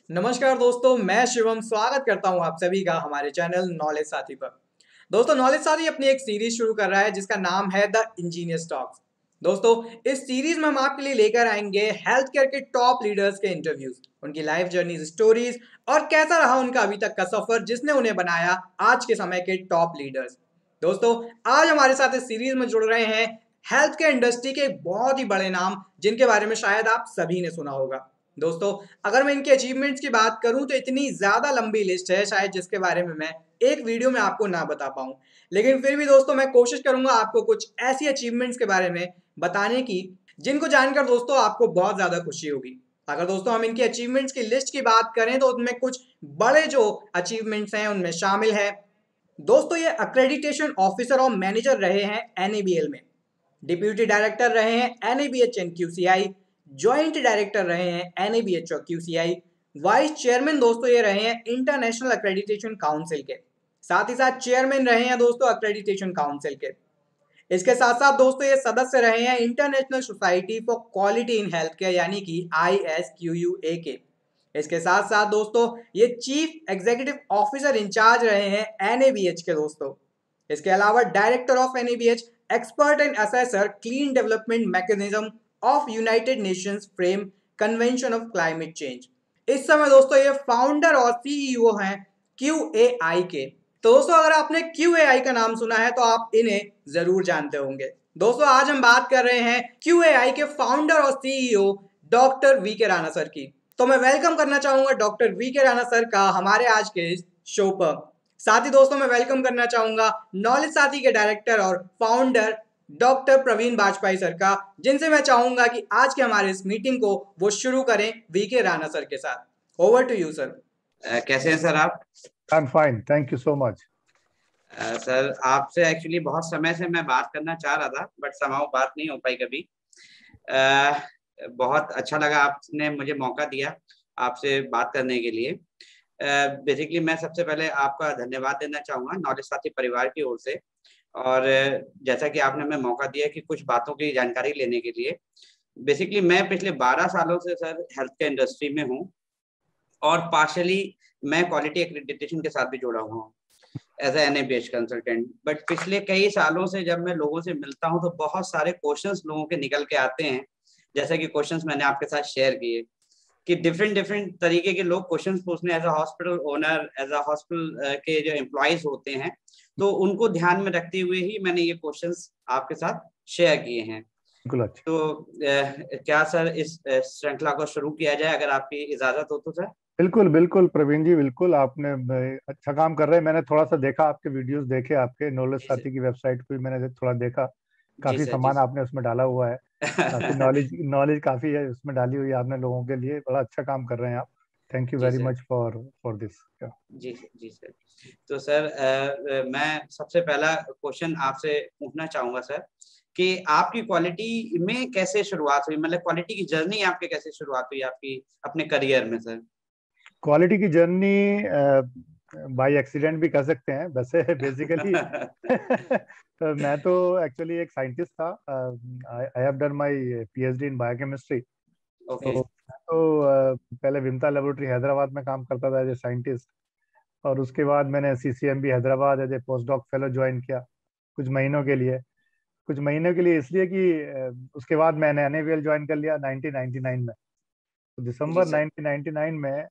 नमस्कार दोस्तों, मैं शिवम स्वागत करता हूं आप सभी का हमारे चैनल नॉलेज साथी पर। दोस्तों, नॉलेज साथी अपनी एक सीरीज शुरू कर रहा है जिसका नाम है द इंजीनियर्स टॉक्स। दोस्तों, इस सीरीज में हम आपके लिए लेकर आएंगे हेल्थ केयर के टॉप लीडर्स के इंटरव्यूज, उनकी लाइफ जर्नी स्टोरीज और कैसा रहा उनका अभी तक का सफर जिसने उन्हें बनाया आज के समय के टॉप लीडर्स। दोस्तों, आज हमारे साथ इस सीरीज में जुड़ रहे हैं हेल्थ केयर इंडस्ट्री के एक बहुत ही बड़े नाम जिनके बारे में शायद आप सभी ने सुना होगा। दोस्तों, अगर मैं इनके अचीवमेंट्स की बात करूं तो इतनी ज्यादा लंबी लिस्ट है शायद जिसके बारे में मैं एक वीडियो में आपको ना बता पाऊं। लेकिन फिर भी दोस्तों, मैं कोशिश करूंगा आपको कुछ ऐसी अचीवमेंट्स के बारे में बताने की जिनको जानकर दोस्तों आपको बहुत ज्यादा खुशी होगी। अगर दोस्तों हम इनकी अचीवमेंट्स की लिस्ट की बात करें तो उनमें कुछ बड़े जो अचीवमेंट्स हैं उनमें शामिल है। दोस्तों, ये अक्रेडिटेशन ऑफिसर और मैनेजर रहे हैं एनएबीएल में, डिप्यूटी डायरेक्टर रहे हैं NABH and QCI, joint director रहे हैं एनएबीएच और क्यूसीआई, वाइस चेयरमैन दोस्तों ये रहे हैं इंटरनेशनल अक्रेडिटेशन काउंसिल के, साथ ही साथ चेयरमैन रहे हैं दोस्तों अक्रेडिटेशन काउंसिल के। इसके साथ साथ दोस्तों ये सदस्य रहे हैं international society for quality in health care यानी कि ISQUA के। इसके साथ साथ दोस्तों ये चीफ एग्जीक्यूटिव ऑफिसर इंचार्ज रहे हैं एनएबीएच के दोस्तों। इसके अलावा director of NABH, expert and assessor clean development mechanism of United Nations frame convention of climate change. इस समय दोस्तों ये फाउंडर और सीईओ हैं QAI के। तो दोस्तों, अगर आपने QAI का नाम सुना है तो आप इन्हें जरूर जानते होंगे। दोस्तों, आज हम बात कर रहे हैं QAI के फाउंडर और CEO doctor VK Rana sir की। तो मैं वेलकम करना चाहूंगा डॉक्टर VK राणा सर का हमारे आज के शो पर। साथ ही दोस्तों मैं वेलकम करना चाहूंगा नॉलेज साथी के डायरेक्टर और founder doctor Praveen Bajpai sir का, जिनसे मैं चाहूंगा कि आज के हमारे इस मीटिंग को वो शुरू करें VK राणा सर के साथ। Over to you sir. कैसे हैं सर आप? I am fine, thank you so much. Sir आपसे एक्चुअली बहुत समय से मैं बात करना चाह रहा था बट समाव बात नहीं हो पाई कभी। बहुत अच्छा लगा आपने मुझे मौका दिया आपसे बात करने के लिए। बेसिकली मैं सबसे पहले आपका धन्यवाद देना चाहूँगा नॉलेज साथी परिवार की ओर से, और जैसा कि आपने हमें मौका दिया कि कुछ बातों की जानकारी लेने के लिए। बेसिकली मैं पिछले 12 सालों से सर हेल्थ केयर इंडस्ट्री में हूँ और पार्शली मैं क्वालिटी एक्रेडिटेशन के साथ भी जुड़ा हुआ हूँ एज एनएबीएच कंसल्टेंट। बट पिछले कई सालों से जब मैं लोगों से मिलता हूँ तो बहुत सारे क्वेश्चंस लोगों के निकल के आते हैं, जैसे कि क्वेश्चंस मैंने आपके साथ शेयर किए कि डिफरेंट तरीके के लोग क्वेश्चंस पूछने as a hospital owner, as a hospital के जो एम्प्लॉयज होते हैं, तो उनको ध्यान में रखते हुए ही मैंने ये क्वेश्चंस आपके साथ शेयर किए हैं। तो क्या सर इस श्रृंखला को शुरू किया जाए अगर आपकी इजाजत हो तो सर? बिल्कुल बिल्कुल प्रवीण जी, बिल्कुल आपने अच्छा काम कर रहे हैं। मैंने थोड़ा सा देखा, आपके वीडियोस देखे, आपके नॉलेज साथी की वेबसाइट को भी मैंने थोड़ा देखा। काफी सामान आपने उसमें डाला हुआ है, काफी नॉलेज काफी है उसमें डाली हुई है आपने लोगों के लिए। बड़ा अच्छा काम कर रहे हैं आप। Thank you very much for this. जी सर। तो सर मैं सबसे पहला क्वेश्चन आपसे पूछना चाहूंगा सर कि आपकी क्वालिटी में कैसे शुरुआत हुई, मतलब क्वालिटी की जर्नी आपके कैसे शुरुआत हुई आपकी अपने करियर में सर? क्वालिटी की जर्नी बाय एक्सीडेंट भी कह सकते हैं वैसे बेसिकली। तो मैं तो एक्चुअली एक साइंटिस्ट था। I have done my PhD in biochemistry. Okay. तो मैं तो पहले विमता लेबोरेटरी हैदराबाद में काम करता था एज ए साइंटिस्ट, और उसके बाद मैंने CCMB Hyderabad as a postdoc fellow join किया कुछ महीनों के लिए। इसलिए कि उसके बाद मैंने NABL ज्वाइन कर लिया 1999 में। तो दिसंबर 1999 में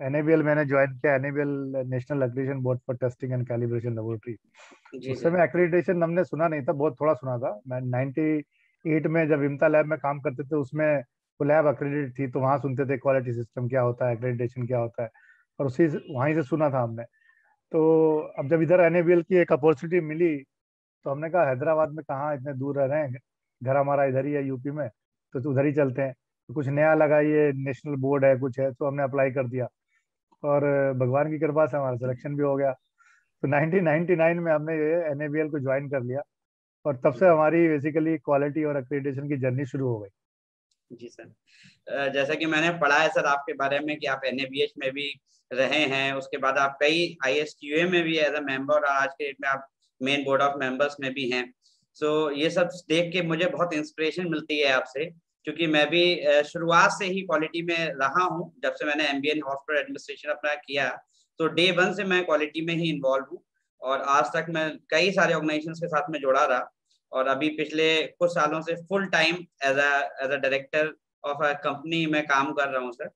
NABL मैंने ज्वाइन किया, NABL national accreditation board for testing and calibration laboratory. उस समय एक्रेडिटेशन हमने सुना नहीं था, बहुत थोड़ा सुना था। मैं 98 में जब विमता लैब में काम करते थे, उसमें वो लैब एक्रेडिटेड थी, तो वहाँ सुनते थे क्वालिटी सिस्टम क्या होता है, एक्रेडिटेशन क्या होता है, और उसी वहीं से सुना था हमने। तो अब जब इधर NABL की एक अपॉर्चुनिटी मिली तो हमने कहा हैदराबाद में कहाँ, इतने दूर रह रहे हैं, घर हमारा इधर ही है यूपी में, तो उधर ही चलते हैं। तो कुछ नया लगा, ये नेशनल बोर्ड है कुछ है, तो हमने अप्लाई कर दिया और भगवान की कृपा से हमारा सिलेक्शन भी हो गया। तो 1999 में हमने ये NABL को ज्वाइन कर लिया और तब से हमारी बेसिकली क्वालिटी और एक्रेडिटेशन की जर्नी शुरू हो गई। जी सर, जैसा कि मैंने पढ़ा है सर आपके बारे में कि आप NABH में भी रहे हैं, उसके बाद आप कई ISQA में भी एज अ मेंबर, और आज के डेट में आप मेन बोर्ड ऑफ मेंबर्स में भी हैं। सो ये सब देख के मुझे बहुत इंस्पिरेशन मिलती है आपसे क्योंकि मैं भी शुरुआत से ही क्वालिटी में रहा हूँ। जब से मैंने एमबीए इन हॉस्पिटल एडमिनिस्ट्रेशन अपना किया, तो डे वन से मैं क्वालिटी में ही इन्वॉल्व हूँ, और आज तक मैं कई सारे ऑर्गेनाइजेशंस के साथ में जुड़ा रहा, और अभी पिछले कुछ सालों से full time as a director of a company में काम कर रहा हूँ सर।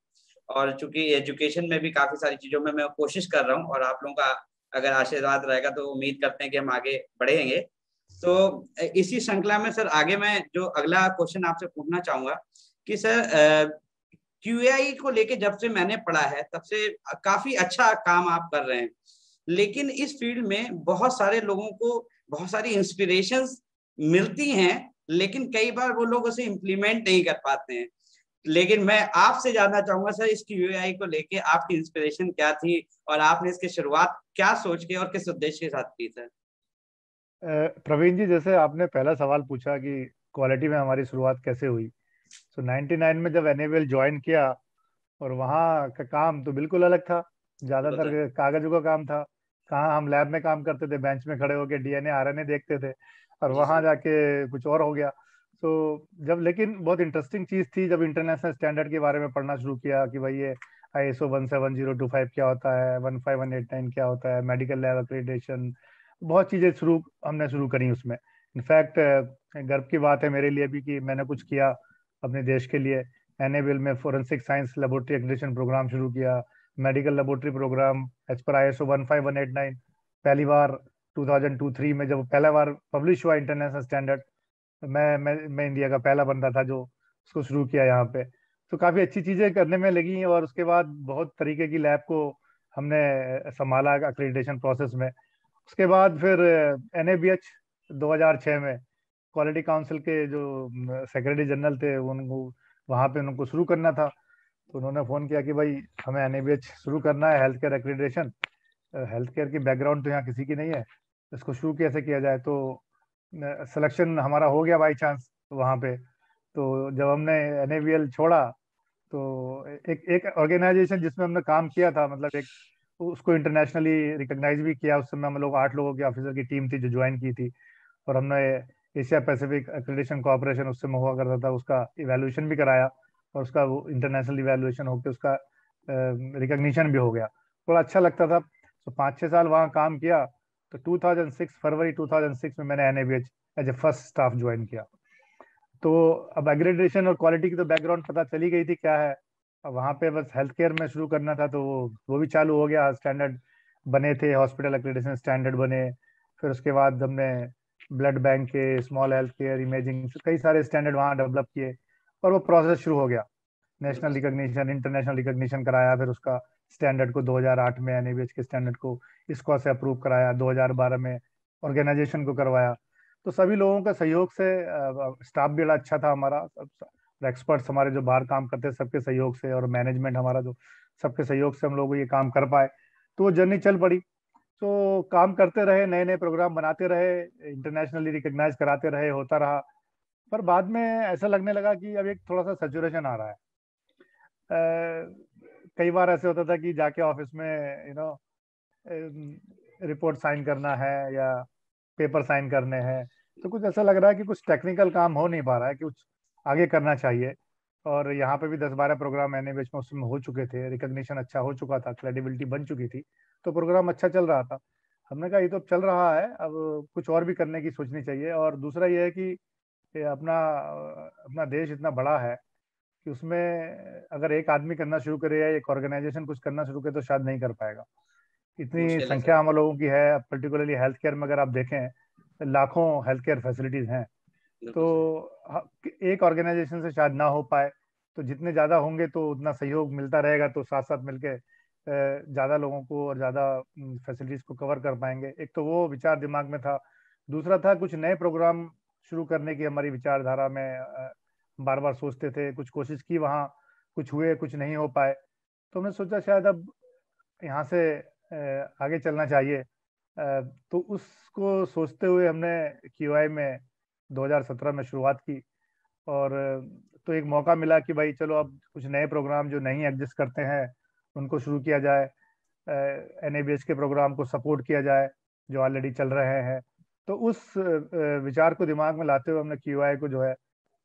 और चूंकि एजुकेशन में भी काफी सारी चीजों में मैं कोशिश कर रहा हूँ, और आप लोगों का अगर आशीर्वाद रहेगा तो उम्मीद करते हैं कि हम आगे बढ़ेंगे। तो इसी श्रृंखला में सर आगे मैं जो अगला क्वेश्चन आपसे पूछना चाहूंगा कि सर क्यूएआई को लेके जब से मैंने पढ़ा है तब से काफी अच्छा काम आप कर रहे हैं, लेकिन इस फील्ड में बहुत सारे लोगों को बहुत सारी इंस्पिरेशंस मिलती हैं, लेकिन कई बार वो लोग उसे इम्प्लीमेंट नहीं कर पाते हैं। लेकिन मैं आपसे जानना चाहूंगा सर, इस क्यूएआई को लेके आपकी इंस्पिरेशन क्या थी, और आपने इसकी शुरुआत क्या सोच के और किस उद्देश्य के साथ की सर? प्रवीण जी, जैसे आपने पहला सवाल पूछा कि क्वालिटी में हमारी शुरुआत कैसे हुई, तो 99 में जब एनएबीएल ज्वाइन किया, और वहाँ का काम तो बिल्कुल अलग था। ज़्यादातर बताएं। कागजों का काम था। कहाँ हम लैब में काम करते थे, बेंच में खड़े होकर डीएनए आरएनए देखते थे, और जी वहाँ सर। जाके कुछ और हो गया। तो जब, लेकिन बहुत इंटरेस्टिंग चीज़ थी जब इंटरनेशनल स्टैंडर्ड के बारे में पढ़ना शुरू किया कि भाई ये ISO 17025 क्या होता है, 15189 क्या होता है, मेडिकल लैब एक्रेडिटेशन, बहुत चीज़ें हमने शुरू करी उसमें। इनफैक्ट गर्व की बात है मेरे लिए भी कि मैंने कुछ किया अपने देश के लिए। एनएबीएल में forensic science laboratory accreditation programme शुरू किया, medical laboratory programme as per ISO 15189 पहली बार 2002-3 में जब पहला बार पब्लिश हुआ इंटरनेशनल स्टैंडर्ड। मैं इंडिया का पहला बंदा था जो उसको शुरू किया यहाँ पे। तो काफ़ी अच्छी चीज़ें करने में लगी, और उसके बाद बहुत तरीके की लैब को हमने संभाला एक्रेडिटेशन प्रोसेस में। उसके बाद फिर NABH 2006 में क्वालिटी काउंसिल के जो सेक्रेटरी जनरल थे, उनको वहाँ पे उनको शुरू करना था। तो उन्होंने फ़ोन किया कि भाई हमें NABH शुरू करना है, health care accreditation. Health care की बैकग्राउंड तो यहाँ किसी की नहीं है, इसको शुरू कैसे किया जाए। तो सिलेक्शन हमारा हो गया बाई चांस वहाँ पे। तो जब हमने NABL छोड़ा, तो एक एक ऑर्गेनाइजेशन जिसमें हमने काम किया था, मतलब एक उसको इंटरनेशनली रिकॉग्नाइज भी किया। उस समय हम लोग 8 लोगों की ऑफिसर की टीम थी जो ज्वाइन की थी, और हमने एशिया पैसिफिक एक्रेडिटेशन कॉर्पोरेशन उस समय हुआ करता था, उसका इवैल्यूएशन भी कराया, और उसका वो इंटरनेशनल इवैल्यूएशन होकर उसका रिकॉग्निशन भी हो गया। थोड़ा अच्छा लगता था। तो 5-6 साल वहाँ काम किया। तो 2006 फरवरी 2006 में मैंने NABH as a first staff join किया। तो अब एग्रेडेशन और क्वालिटी की तो बैकग्राउंड पता चली गई थी क्या है। अब वहाँ पे बस हेल्थ केयर में शुरू करना था, तो वो भी चालू हो गया। स्टैंडर्ड बने थे, हॉस्पिटल एक्रेडिटेशन स्टैंडर्ड बने। फिर उसके बाद हमने ब्लड बैंक के, स्मॉल हेल्थ केयर, इमेजिंग, कई सारे स्टैंडर्ड वहाँ डेवलप किए, और वो प्रोसेस शुरू हो गया। नेशनल बिल्कुल। रिकॉग्निशन, इंटरनेशनल रिकॉग्निशन कराया। फिर उसका स्टैंडर्ड को 2008 में NABH के स्टैंडर्ड को इसको से अप्रूव कराया, 2012 में ऑर्गेनाइजेशन को करवाया। तो सभी लोगों के सहयोग से, स्टाफ भी बड़ा अच्छा था हमारा, एक्सपर्ट्स हमारे जो बाहर काम करते हैं सबके सहयोग से, और मैनेजमेंट हमारा जो सबके सहयोग से हम लोग ये काम कर पाए। तो वो जर्नी चल पड़ी। तो काम करते रहे, नए नए प्रोग्राम बनाते रहे, इंटरनेशनली रिकग्नाइज कराते रहे, होता रहा। पर बाद में ऐसा लगने लगा कि अब एक थोड़ा सा सैचुरेशन आ रहा है। कई बार ऐसे होता था कि जाके ऑफिस में रिपोर्ट साइन करना है या पेपर साइन करने हैं, तो कुछ ऐसा लग रहा है कि कुछ टेक्निकल काम हो नहीं पा रहा है, कि कुछ आगे करना चाहिए। और यहाँ पे भी 10-12 प्रोग्राम NABH में उस समय हो चुके थे, रिकग्निशन अच्छा हो चुका था, क्रेडिबिलिटी बन चुकी थी, तो प्रोग्राम अच्छा चल रहा था। हमने कहा ये तो चल रहा है, अब कुछ और भी करने की सोचनी चाहिए। और दूसरा ये है कि ये अपना अपना देश इतना बड़ा है कि उसमें अगर एक आदमी करना शुरू करे या एक ऑर्गेनाइजेशन कुछ करना शुरू करे तो शायद नहीं कर पाएगा। इतनी मुश्किल है सर। संख्या हम लोगों की है, पर्टिकुलरली हेल्थ केयर में अगर आप देखें, लाखों हेल्थ केयर फैसिलिटीज हैं। तो बिल्कुल सर। एक ऑर्गेनाइजेशन से शायद ना हो पाए। तो जितने ज़्यादा होंगे तो उतना सहयोग मिलता रहेगा, तो साथ साथ मिलके ज़्यादा लोगों को और ज़्यादा फैसिलिटीज़ को कवर कर पाएंगे। एक तो वो विचार दिमाग में था। दूसरा था कुछ नए प्रोग्राम शुरू करने की हमारी विचारधारा में। बार बार सोचते थे, कुछ कोशिश की वहाँ, कुछ हुए, कुछ नहीं हो पाए। तो हमने सोचा शायद अब यहाँ से आगे चलना चाहिए। तो उसको सोचते हुए हमने QI में 2017 में शुरुआत की। और तो एक मौका मिला कि भाई चलो अब कुछ नए प्रोग्राम जो नहीं एग्जिस्ट करते हैं उनको शुरू किया जाए, NABH के प्रोग्राम को सपोर्ट किया जाए जो ऑलरेडी चल रहे हैं। तो उस विचार को दिमाग में लाते हुए हमने QI को जो है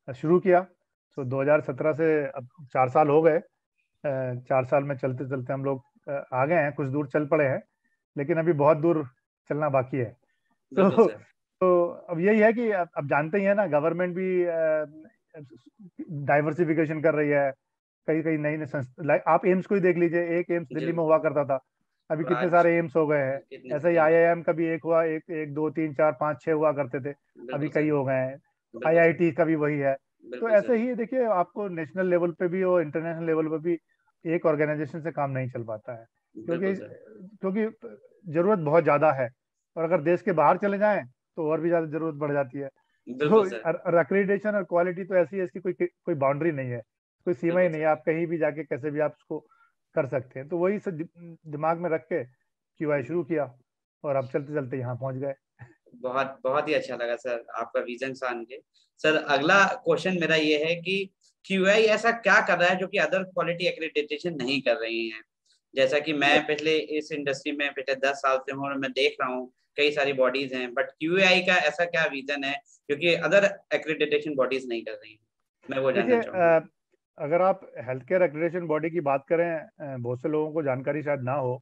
शुरू किया। तो 2017 से अब 4 साल हो गए। 4 साल में चलते चलते हम लोग आ गए हैं, कुछ दूर चल पड़े हैं, लेकिन अभी बहुत दूर चलना बाकी है। बिल्कुल तो सर। तो अब यही है कि अब जानते ही है ना, गवर्नमेंट भी डाइवर्सिफिकेशन कर रही है। कई कई नई नई संस्था, आप एम्स को ही देख लीजिए, एक एम्स जी। दिल्ली में हुआ करता था, अभी और कितने आज सारे एम्स हो गए हैं। कितने ऐसे ही एम्स। आईआईएम का भी एक हुआ, एक एक दो तीन चार पाँच छह हुआ करते थे, अभी बिल्कुल कई सर। हो गए हैं। बिल्कुल सर। आईआईटी का भी वही है। तो बिल्कुल ऐसे सर। ही देखिए, आपको नेशनल लेवल पे भी और इंटरनेशनल लेवल पे भी एक ऑर्गेनाइजेशन से काम नहीं चल पाता है, क्योंकि बिल्कुल सर। क्योंकि जरूरत बहुत ज्यादा है, और अगर देश के बाहर चले जाएं तो और भी ज्यादा जरूरत बढ़ जाती है। तो बिल्कुल सर। एक्रीडिटेशन और क्वालिटी तो ऐसी है, इसकी कोई कोई बाउंड्री नहीं है, कोई सीमा ही बिल्कुल नहीं है, सर। आप कहीं भी जाके कैसे भी आप उसको कर सकते हैं। तो वही सब दिमाग में रख के क्यूआई शुरू किया, और अब चलते चलते यहाँ पहुंच गए। बहुत बहुत ही अच्छा लगा सर आपका विजन जान के। सर अगला क्वेश्चन मेरा ये है कि क्यूआई ऐसा क्या कर रहा है जो कि अदर क्वालिटी एक्रेडिटेशन नहीं कर रही हैं। जैसा कि मैं पिछले इस इंडस्ट्री में पिछले 10 साल से हूँ और मैं देख रहा हूँ कई सारी बॉडीज हैं, बट क्यूआई का ऐसा क्या विजन है जो कि अदर एक्रेडिटेशन बॉडीज नहीं कर रही हैं, मैं वो जानना देखिए, चाहूंगा। अगर आप हेल्थ केयर एक्रेडिटेशन बॉडी की बात करें, बहुत से लोगों को जानकारी शायद ना हो।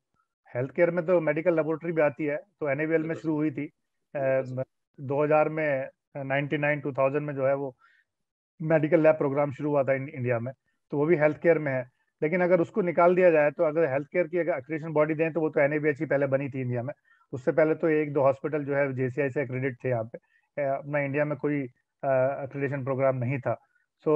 हेल्थ केयर में तो मेडिकल लेबोरेटरी भी आती है, तो एनएबीएल में बिल्कुल शुरू सर। हुई थी बिल्कुल सर। 2000 में, 99 2000 में जो है वो मेडिकल लैब प्रोग्राम शुरू हुआ था इंडिया में, तो वो भी हेल्थ केयर में है। लेकिन अगर उसको निकाल दिया जाए, तो अगर हेल्थ केयर की अगर एक्रेडिटेशन बॉडी दें, तो वो तो एनएबीएच ही पहले बनी थी इंडिया में। उससे पहले तो एक दो हॉस्पिटल जो है जेसीआई से एक्रेडिट थे यहाँ पे। अपना इंडिया में कोई एक्रेडिटेशन प्रोग्राम नहीं था। सो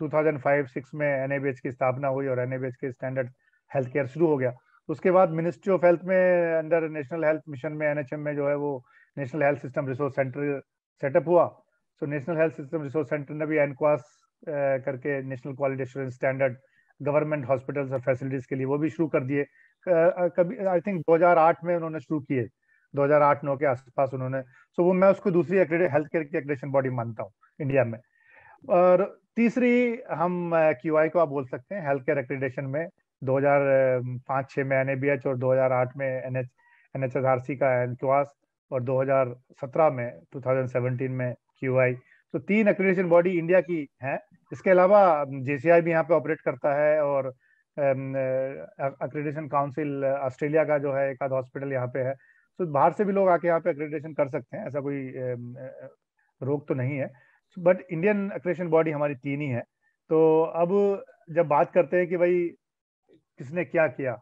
2005-6 में एनएबीएच की स्थापना हुई, और एनएबीएच के स्टैंडर्ड हेल्थ केयर शुरू हो गया। उसके बाद मिनिस्ट्री ऑफ हेल्थ में अंडर नेशनल हेल्थ मिशन में, एनएचएम में जो है वो national health system resource centre setup हुआ। तो national health system resource centre ने भी एनक्वास करके national quality assurance standard government hospitals और फैसिलिटीज के लिए वो भी शुरू कर दिए। कभी आई थिंक 2008 में उन्होंने शुरू किए, 2008-9 के आसपास उन्होंने। सो वो मैं उसको दूसरी हेल्थ केयर की एक्रेडिटेशन बॉडी मानता हूँ इंडिया में। और तीसरी, हम क्यूआई को आप बोल सकते हैं हेल्थ केयर एक्रेडिटेशन में। 2005-6 में एनएबीएच, और 2008 में एनएचएसआरसी का एनक्वास, और 2017 में 2017 में क्यूआई। तो 3 एक्रेडिटेशन बॉडी इंडिया की हैं। इसके अलावा जेसीआई भी यहाँ पे ऑपरेट करता है, और एक्रेडिटेशन काउंसिल ऑस्ट्रेलिया का जो है एक आध हॉस्पिटल यहाँ पे है। तो बाहर से भी लोग आके यहाँ पे एक्रेडिटेशन कर सकते हैं, ऐसा कोई रोक तो नहीं है। बट इंडियन एक्रेडिटेशन बॉडी हमारी 3 ही है। तो अब जब बात करते हैं कि भाई किसने क्या किया,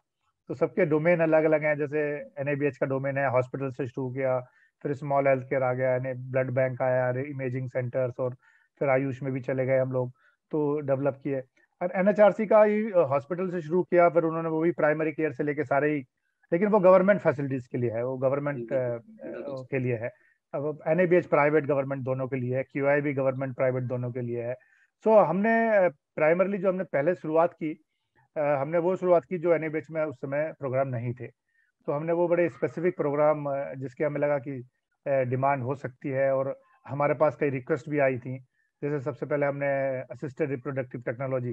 तो सबके डोमेन अलग अलग हैं। जैसे एनएबीएच का डोमेन है हॉस्पिटल से शुरू किया, फिर स्मॉल हेल्थ केयर आ गया, यानी ब्लड बैंक आया, इमेजिंग सेंटर्स, और फिर आयुष में भी चले गए हम लोग, तो डेवलप किए। और एनएचआरसी का ही हॉस्पिटल से शुरू किया, फिर उन्होंने वो भी प्राइमरी केयर से लेके सारे ही, लेकिन वो गवर्नमेंट फैसिलिटीज के लिए है, वो गवर्नमेंट बिल्कुल। बिल्कुल के लिए है। अब एनएबीएच प्राइवेट गवर्नमेंट दोनों के लिए है, क्यूआई भी गवर्नमेंट प्राइवेट दोनों के लिए है। सो हमने प्राइमरली जो हमने पहले शुरुआत की, हमने वो शुरुआत की जो एनएबीएच में उस समय प्रोग्राम नहीं थे। तो हमने वो बड़े स्पेसिफिक प्रोग्राम, जिसके हमें लगा कि डिमांड हो सकती है, और हमारे पास कई रिक्वेस्ट भी आई थी। जैसे सबसे पहले हमने assisted reproductive technology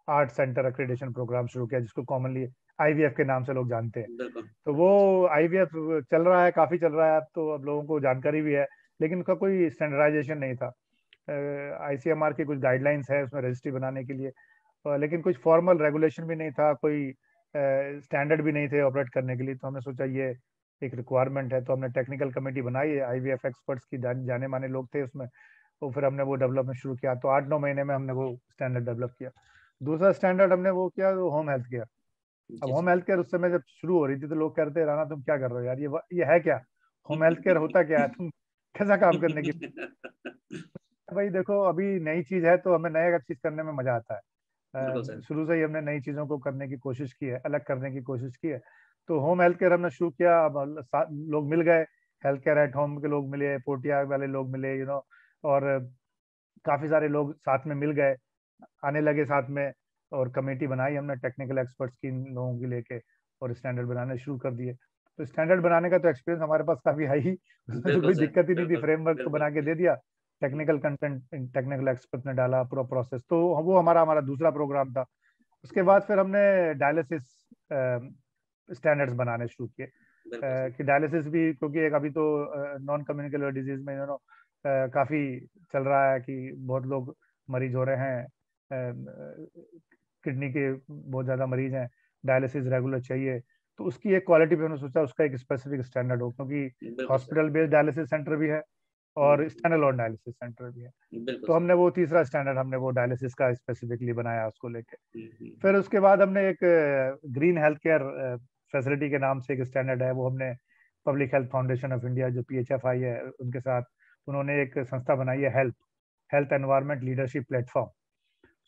art centre accreditation programme शुरू किया, जिसको कॉमनली आईवीएफ के नाम से लोग जानते हैं। बिल्कुल। तो वो बिल्कुल आईवीएफ चल रहा है, काफी चल रहा है अब, तो अब लोगों को जानकारी भी है, लेकिन उसका कोई स्टैंडर्डाइजेशन नहीं था। आईसीएमआर की कुछ गाइडलाइंस है उसमें रजिस्ट्री बनाने के लिए, लेकिन कुछ फॉर्मल रेगुलेशन भी नहीं था, कोई स्टैंडर्ड भी नहीं थे ऑपरेट करने के लिए। तो हमने सोचा ये एक रिक्वायरमेंट है, तो हमने टेक्निकल कमेटी बनाई, आईवीएफ एक्सपर्ट्स की जाने माने लोग थे उसमें। तो फिर हमने वो डेवलपमेंट शुरू किया, तो 8-9 महीने में हमने वो स्टैंडर्ड डेवलप किया। दूसरा स्टैंडर्ड हमने वो किया, वो होम हेल्थ केयर। अब जी होम सर। हेल्थ केयर उस समय जब शुरू हो रही थी, तो लोग कहते हैं राणा तुम क्या कर रहे हो यार, ये है क्या, होम हेल्थ केयर होता क्या है, तुम कैसा काम करने की। भाई देखो, अभी नई चीज है, तो हमें नया चीज करने में मजा आता है। बिल्कुल सर। शुरू से ही हमने नई चीजों को करने की कोशिश की है, अलग करने की कोशिश की है। तो होम हेल्थ केयर हमने शुरू किया। अब लोग मिल गए, हेल्थ केयर एट होम के लोग मिले, पोटिया वाले लोग मिले, और काफी सारे लोग साथ में मिल गए, आने लगे साथ में। और कमेटी बनाई हमने टेक्निकल एक्सपर्ट्स की, इन लोगों की लेके, और स्टैंडर्ड बनाने शुरू कर दिए। तो स्टैंडर्ड बनाने का तो एक्सपीरियंस हमारे पास काफी है ही, उसमें तो बिल्कुल कोई सर। दिक्कत ही नहीं थी, बिल्कुल। फ्रेमवर्क तो बिल्कुल। बना के दे दिया। टेक्निकल कंटेंट टेक्निकल एक्सपर्ट ने डाला, पूरा प्रोसेस। तो वो हमारा हमारा दूसरा प्रोग्राम था। उसके बाद फिर हमने डायलिसिस स्टैंडर्ड्स बनाने शुरू किए, बिल्कुल सर। कि डायलिसिस भी, क्योंकि एक अभी तो नॉन कम्युनिकेबल डिजीज में काफी चल रहा है कि बहुत लोग मरीज हो रहे हैं किडनी के बहुत ज़्यादा मरीज हैं, डायलिसिस रेगुलर चाहिए, तो उसकी एक क्वालिटी पे उन्होंने सोचा उसका एक स्पेसिफिक स्टैंडर्ड हो, क्योंकि बिल्कुल sir. Hospital based dialysis centre भी है और स्टैंड अलोन डायलिसिस सेंटर भी है। बिल्कुल तो सर। हमने वो तीसरा स्टैंडर्ड हमने वो डायलिसिस का स्पेसिफिकली बनाया उसको लेके। हम्म। फिर उसके बाद हमने एक ग्रीन हेल्थ केयर फैसिलिटी के नाम से एक स्टैंडर्ड है, वो हमने public health foundation of India जो PHFI है उनके साथ उन्होंने एक संस्था बनाई है, help health environment leadership platform.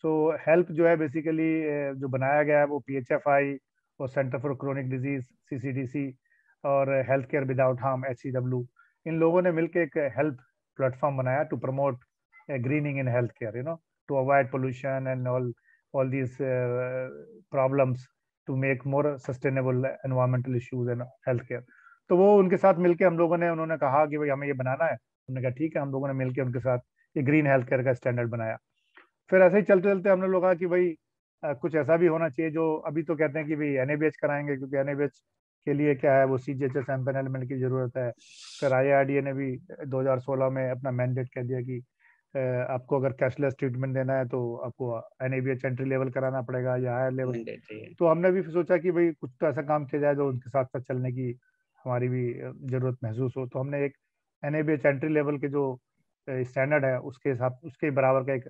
So help जो है बेसिकली जो बनाया गया है वो PHFI और centre for chronic disease CCDC और health care without harm HCW, इन लोगों ने मिलकर एक हेल्थ प्लेटफॉर्म बनाया to promote greening in health care, to avoid pollution and all these problems, to make more sustainable environmental issues and healthcare। तो वो उनके साथ मिलके हम लोगों ने, उन्होंने कहा कि भाई हमें ये बनाना है, हमने कहा ठीक है, हम लोगों ने मिलके उनके साथ ये ग्रीन हेल्थ केयर का स्टैंडर्ड बनाया। फिर ऐसे ही चलते चलते हमने लोग कहा कि भाई कुछ ऐसा भी होना चाहिए जो, अभी तो कहते हैं कि भाई NABH कराएंगे, क्योंकि NABH के लिए क्या है वो CGHS एम्पैनलमेंट की जरूरत है। फिर IRDA ने भी 2016 में अपना मैंडेट कह दिया कि आपको अगर कैशलेस ट्रीटमेंट देना है तो आपको NABH एंट्री लेवल कराना पड़ेगा या हायर लेवल। मैंडेटरी है। तो हमने भी सोचा कि भाई कुछ तो ऐसा काम किया जाए जो उनके साथ साथ चलने की हमारी भी जरूरत महसूस हो। तो हमने एक NABH एंट्री लेवल के जो स्टैंडर्ड है उसके हिसाब उसके बराबर का एक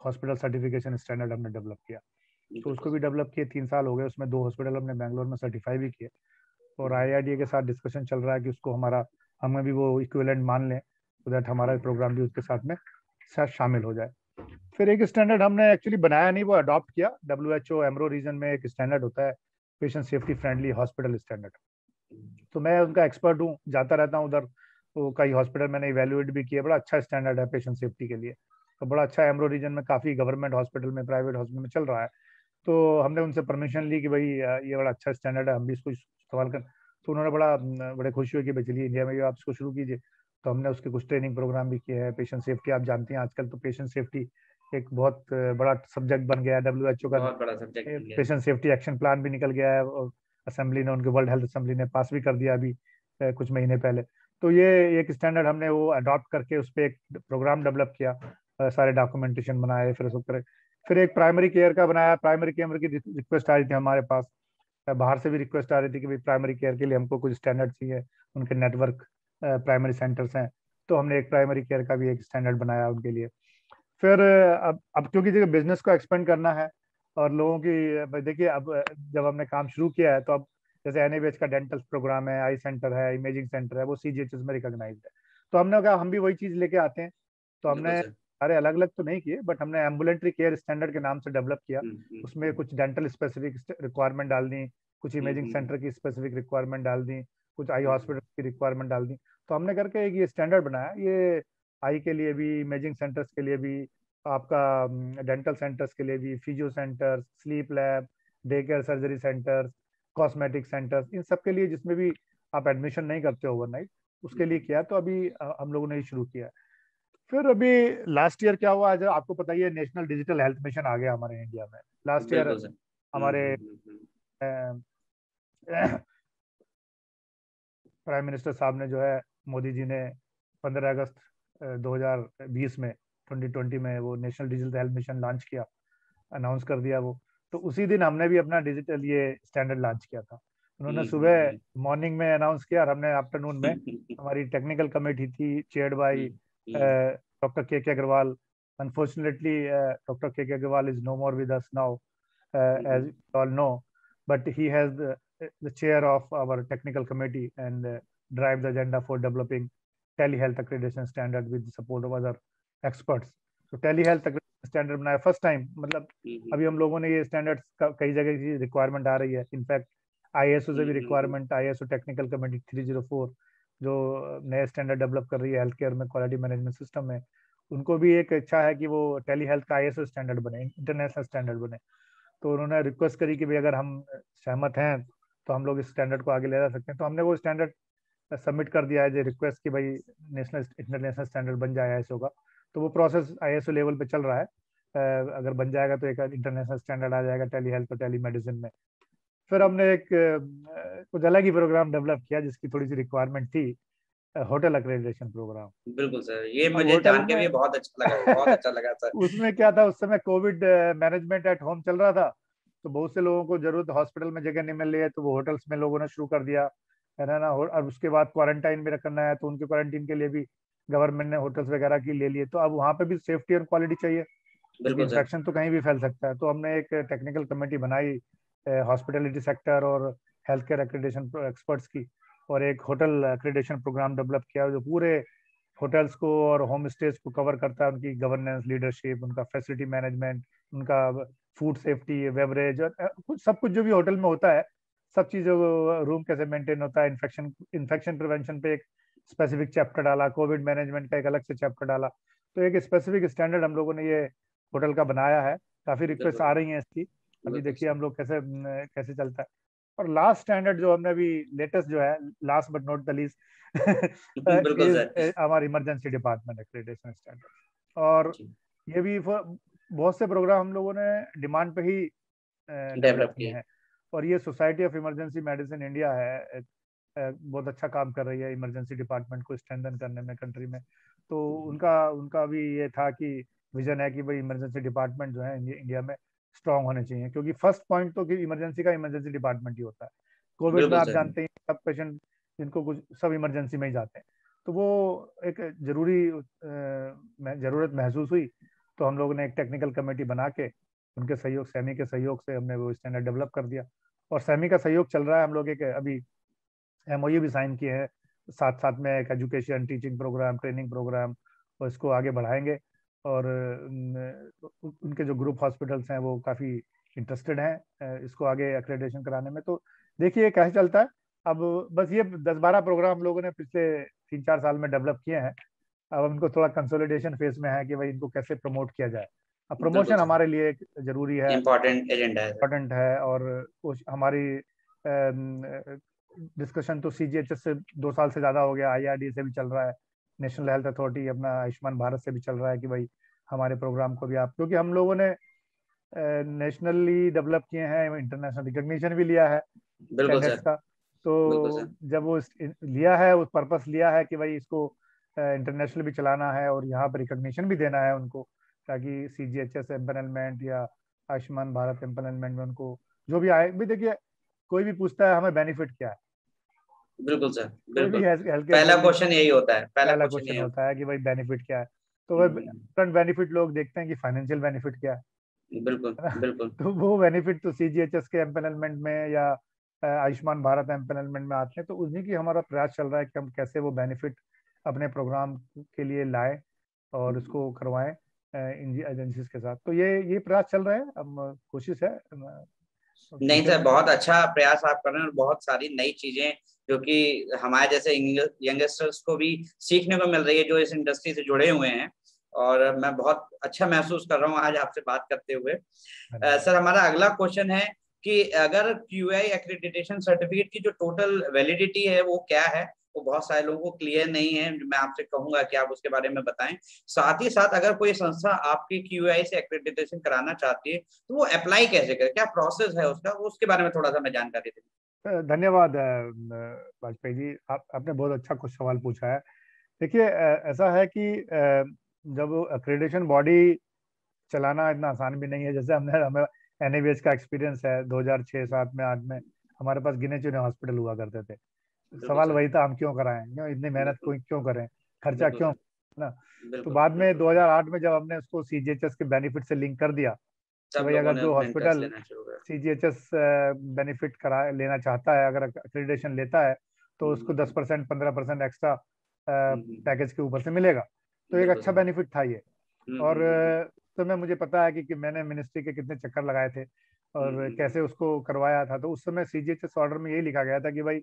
हॉस्पिटल सर्टिफिकेशन स्टैंडर्ड हमने डेवलप किया। तो बिल्कुल उसको भी सर। डेवलप किए, 3 साल हो गए उसमें, 2 हॉस्पिटल हमने बैंगलोर में सर्टिफाई भी किए और हम्म। IRDA के साथ डिस्कशन चल रहा है कि उसको हमारा हमें भी वो इक्विवेलेंट मान लें, सो दैट हमारा प्रोग्राम भी उसके साथ में शामिल हो जाए। फिर एक स्टैंडर्ड हमने एक्चुअली बनाया नहीं, वो अडॉप्ट किया। WHO एमरो रीजन में एक स्टैंडर्ड होता है, patient safety friendly hospital standard. तो मैं उनका एक्सपर्ट हूँ, जाता रहता हूँ उधर, तो कई हॉस्पिटल मैंने इवेल्युएट भी किया। बड़ा अच्छा स्टैंडर्ड है पेशेंट सेफ्टी के लिए, तो बड़ा अच्छा एमरो रीजन में काफ़ी गवर्नमेंट हॉस्पिटल में, प्राइवेट हॉस्पिटल में चल रहा है। तो हमने उनसे परमिशन ली कि भाई ये बड़ा अच्छा स्टैंडर्ड है, हम भी इसको इस्तेमाल कर। तो उन्होंने बड़े खुशी हुई कि भाई चलिए इंडिया में भी आप इसको शुरू कीजिए। तो हमने उसके कुछ ट्रेनिंग प्रोग्राम भी किए हैं। पेशेंट सेफ्टी आप जानते हैं आजकल तो पेशेंट सेफ्टी एक बहुत बड़ा सब्जेक्ट बन गया है। WHO का बहुत बड़ा सब्जेक्ट बन गया। पेशेंट सेफ्टी एक्शन प्लान भी निकल गया है और असेंबली ने, उनके वर्ल्ड हेल्थ असेंबली ने पास भी कर दिया अभी कुछ महीने पहले। तो ये एक स्टैंडर्ड हमने वो अडॉप्ट करके उस पर एक प्रोग्राम डेवलप किया, सारे डॉक्यूमेंटेशन बनाए, फिर उसको करे। फिर एक प्राइमरी केयर का बनाया। प्राइमरी केयर की रिक्वेस्ट आ रही थी हमारे पास, बाहर से भी रिक्वेस्ट आ रही थी कि भाई प्राइमरी केयर के लिए हमको कुछ स्टैंडर्ड चाहिए, उनके नेटवर्क प्राइमरी सेंटर्स हैं। तो हमने एक प्राइमरी केयर का भी एक स्टैंडर्ड बनाया उनके लिए। फिर अब क्योंकि देखिए बिजनेस को एक्सपेंड करना है और लोगों की देखिए, अब जब हमने काम शुरू किया है तो अब जैसे NABH का डेंटल प्रोग्राम है, आई सेंटर है, इमेजिंग सेंटर है, वो CGHS में रिकॉग्नाइज्ड है। तो हमने कहा हम भी वही चीज लेके आते हैं। तो बिल्कुल हमने सर। सारे अलग अलग तो नहीं किए, बट हमने एम्बुलेंट्री केयर स्टैंडर्ड के नाम से डेवलप किया। उसमें हम्म। कुछ डेंटल स्पेसिफिक रिक्वायरमेंट डाल दी, कुछ इमेजिंग हम्म। सेंटर की स्पेसिफिक रिक्वायरमेंट डाल दी, कुछ आई हम्म। हॉस्पिटल की रिक्वायरमेंट डाल दी। तो हमने करके एक ये स्टैंडर्ड बनाया, ये आई के लिए भी, इमेजिंग सेंटर्स के लिए भी, आपका डेंटल सेंटर्स के लिए भी, physio centres, sleep lab, day care surgery centres, cosmetic centres, इन सब के लिए जिसमें भी आप एडमिशन नहीं करते ओवरनाइट, उसके लिए किया। तो अभी हम लोगों ने ये शुरू किया है। फिर अभी लास्ट ईयर क्या हुआ, जो आपको पता ही है, नेशनल डिजिटल हेल्थ मिशन आ गया हमारे इंडिया में लास्ट ईयर। बिल्कुल सर। हमारे प्राइम मिनिस्टर साहब ने जो है, मोदी जी ने 15 अगस्त 2020 में 2020 में वो national digital health mission launch किया, अनाउंस कर दिया वो। तो उसी दिन हमने भी अपना डिजिटल ये स्टैंडर्ड लॉन्च किया था। उन्होंने सुबह मॉर्निंग में अनाउंस किया और हमने आफ्टरनून में, हमारी टेक्निकल कमेटी थी chaired by doctor K Agarwal. Unfortunately doctor K Agarwal is no more with us now, as you all know, but he has the chair of our technical committee and drive the agenda for developing telehealth accreditation standard with the support of other experts. तो telehealth standard बनाया first time, मतलब अभी हम लोगों ने ये standards कई जगह की रिक्वायरमेंट आ रही है। इनफैक्ट ISO से भी रिक्वायरमेंट, ISO टेक्निकल कमेटी 304 जो नए स्टैंडर्ड डेवलप कर रही है हेल्थ केयर में, क्वालिटी मैनेजमेंट सिस्टम में, उनको भी एक इच्छा है कि वो टेलीहेल्थ का ISO स्टैंडर्ड बने, इंटरनेशनल स्टैंडर्ड बने। तो उन्होंने रिक्वेस्ट करी कि भाई अगर हम सहमत हैं तो हम लोग इस स्टैंडर्ड को आगे ले जा सकते हैं। तो हमने वो स्टैंडर्ड सबमिट कर दिया है, जो रिक्वेस्ट कि भाई नेशनल इंटरनेशनल स्टैंडर्ड बन जाए ISO का। तो वो प्रोसेस ISO लेवल पे चल रहा है। अगर बन जाएगा तो एक इंटरनेशनल स्टैंडर्ड आ जाएगा टेली हेल्थ और टेली मेडिसिन में। फिर हमने एक कुछ अलग ही प्रोग्राम डेवलप किया जिसकी थोड़ी सी रिक्वायरमेंट थी। Hotel accreditation programme. बिल्कुल सर, ये अब मुझे होटल जान के में भी बहुत अच्छा लगा, बहुत अच्छा लगा सर। उसमें क्या था, उस समय कोविड मैनेजमेंट एट होम चल रहा था, तो बहुत से लोगों को जरूरत, हॉस्पिटल में जगह नहीं मिल रही है, तो वो होटल्स में लोगों ने शुरू कर दिया है ना। और उसके बाद क्वारंटाइन में रखना है, तो उनके क्वारंटीन के लिए भी गवर्नमेंट ने होटल्स वगैरह की ले लिए। तो अब वहाँ पे भी सेफ्टी और क्वालिटी चाहिए, क्योंकि बिल्कुल सर। इन्फेक्शन तो कहीं भी फैल सकता है। तो हमने एक टेक्निकल कमेटी बनाई हॉस्पिटैलिटी सेक्टर और हेल्थ केयर एक्रेडिटेशन एक्सपर्ट्स की, और एक होटल एक्रेडिटेशन प्रोग्राम डेवलप किया जो पूरे होटल्स को और होम स्टेज को कवर करता है, उनकी गवर्नेंस, लीडरशिप, उनका फैसिलिटी मैनेजमेंट, उनका फूड सेफ्टी, बेवरेज, और कुछ सब कुछ जो भी होटल में होता है, सब चीज़ों, रूम कैसे मेंटेन होता है, इन्फेक्शन इन्फेक्शन प्रिवेंशन पे एक स्पेसिफिक चैप्टर डाला, कोविड मैनेजमेंट का एक अलग से चैप्टर डाला। तो एक स्पेसिफिक स्टैंडर्ड हम लोगों ने ये होटल का बनाया है। काफ़ी रिक्वेस्ट बिल्कुल आ रही हैं इसकी, अभी बिल्कुल देखिए सर। हम लोग कैसे कैसे चलता है। और लास्ट स्टैंडर्ड जो हमने अभी लेटेस्ट जो है, last but not the least, बिल्कुल सर। इज हमारा इमरजेंसी डिपार्टमेंट एक्रेडिटेशन स्टैंडर्ड। और जी, ये भी बहुत से प्रोग्राम हम लोगों ने डिमांड पे ही डेवलप डेवलप किए किए। हैं। और ये society of emergency medicine India है, बहुत अच्छा काम कर रही है इमरजेंसी डिपार्टमेंट को स्ट्रेंथन करने में कंट्री में। तो उनका उनका भी ये था कि विजन है कि भाई इमरजेंसी डिपार्टमेंट जो है इंडिया में स्ट्रांग होने चाहिए, क्योंकि फर्स्ट पॉइंट तो कि इमरजेंसी का इमरजेंसी डिपार्टमेंट ही होता है। कोविड में बिल्कुल आप सर। जानते हैं सब पेशेंट जिनको कुछ सब इमरजेंसी में ही जाते हैं। तो वो एक जरूरत महसूस हुई, तो हम लोगों ने एक टेक्निकल कमेटी बना के उनके सहयोग, सैमी के सहयोग से हमने वो स्टैंडर्ड डेवलप कर दिया। और सैमी का सहयोग चल रहा है, हम लोग एक अभी एमओयू भी साइन किए हैं, साथ साथ में एक education, teaching programme, training programme, और इसको आगे बढ़ाएंगे। और उनके जो ग्रुप हॉस्पिटल्स हैं वो काफ़ी इंटरेस्टेड हैं इसको आगे एक्रेडिटेशन कराने में। तो देखिए कैसे चलता है। अब बस ये 10-12 प्रोग्राम हम लोगों ने पिछले 3-4 साल में डेवलप किए हैं। अब इनको थोड़ा कंसोलिडेशन फेज में है कि भाई इनको कैसे प्रमोट किया जाए। अब बिल्कुल प्रमोशन सर, हमारे लिए एक जरूरी है, इम्पोर्टेंट एजेंडा है सर। इम्पोर्टेंट है। और हमारी डिस्कशन तो सीजीएचएस से 2 साल से ज़्यादा हो गया, आईआरडी से भी चल रहा है, नेशनल हेल्थ अथॉरिटी अपना आयुष्मान भारत से भी चल रहा है कि भाई हमारे प्रोग्राम को भी आप, क्योंकि हम लोगों ने नेशनली डेवलप किए हैं, इंटरनेशनल रिकग्निशन भी लिया है बिल्कुल स्टैंडर्ड्स सर। का। तो बिल्कुल सर। जब वो लिया है, उस पर्पस लिया है कि भाई इसको इंटरनेशनल भी चलाना है और यहाँ पर रिकग्निशन भी देना है उनको, ताकि सीजीएचएस एम्पैनलमेंट या आयुष्मान भारत एम्पैनलमेंट में उनको जो भी आए भी। देखिए कोई भी पूछता है हमें बेनिफिट क्या है, बिल्कुल सर। कोई भी बिल्कुल, हेल्थ केयर पहला सर्विस, क्वेश्चन यही होता है, पहला पहला क्वेश्चन क्वेश्चन यही होता होता है कि भाई बेनिफिट क्या है। तो है। वह करंट बेनिफिट लोग देखते हैं कि फाइनेंशियल बेनिफिट क्या बिल्कुल है ना। बिल्कुल। तो वो बेनिफिट तो सीजीएचएस के एम्पैनलमेंट में या आयुष्मान भारत एम्पैनलमेंट में आते हैं। तो उन्हीं की हमारा प्रयास चल रहा है कि हम कैसे वो बेनिफिट अपने प्रोग्राम के लिए लाएं और उसको करवाएं इन एजेंसीज के साथ। तो ये प्रयास चल रहे हैं, अब कोशिश है नहीं फ्यूचर सर, में। बहुत अच्छा प्रयास आप कर रहे हैं, और बहुत सारी नई चीजें जो कि हमारे जैसे यंगस्टर्स को भी सीखने को मिल रही है जो इस इंडस्ट्री से जुड़े हुए हैं। और मैं बहुत अच्छा महसूस कर रहा हूँ आज आपसे बात करते हुए। धन्यवाद। सर, हमारा अगला क्वेश्चन है कि अगर क्यूआई एक्रेडिटेशन सर्टिफिकेट की जो टोटल वैलिडिटी है वो क्या है, वो बहुत सारे लोगों को क्लियर नहीं है। मैं आपसे कहूंगा कि आप उसके बारे में बताएं। साथ ही साथ अगर कोई संस्था आपकी क्यूआई से एक्रेडिटेशन कराना चाहती है तो वो अप्लाई कैसे करे, क्या प्रोसेस है उसका, वो उसके बारे में थोड़ा सा मैं जानकारी दें। धन्यवाद वाजपेयी जी, आपने बहुत अच्छा कुछ सवाल पूछा है। देखिए ऐसा है कि जब एक्रेडिटेशन बॉडी चलाना इतना आसान भी नहीं है। जैसे हमें एनएबीएच का एक्सपीरियंस है, 2006, 7 में, 8 में हमारे पास गिने चुने हॉस्पिटल हुआ करते थे। बिल्कुल सवाल सर। वही था, हम क्यों कराएं, क्यों इतनी मेहनत बिल्कुल कोई क्यों करें, खर्चा बिल्कुल क्यों सर। ना। तो बिल्कुल बाद में बिल्कुल। 2008 में जब हमने उसको सीजीएचएस के बेनिफिट से लिंक कर दिया कि सब भाई लोगों अगर ने जो उसमें इंटरेस्ट हॉस्पिटल लेना शुरू करा। सीजीएचएस बेनिफिट करा लेना चाहता है, अगर एक्रेडिटेशन लेता है, तो उसको हम्म, 10%, 15% एक्स्ट्रा हम्म, पैकेज के ऊपर से मिलेगा। तो एक बिल्कुल अच्छा सर। बेनिफिट था ये। और तो मैं, मुझे पता है कि मैंने मिनिस्ट्री के कितने चक्कर लगाए थे और कैसे उसको करवाया था। तो उस समय सीजीएचएस ऑर्डर में यही लिखा गया था कि भाई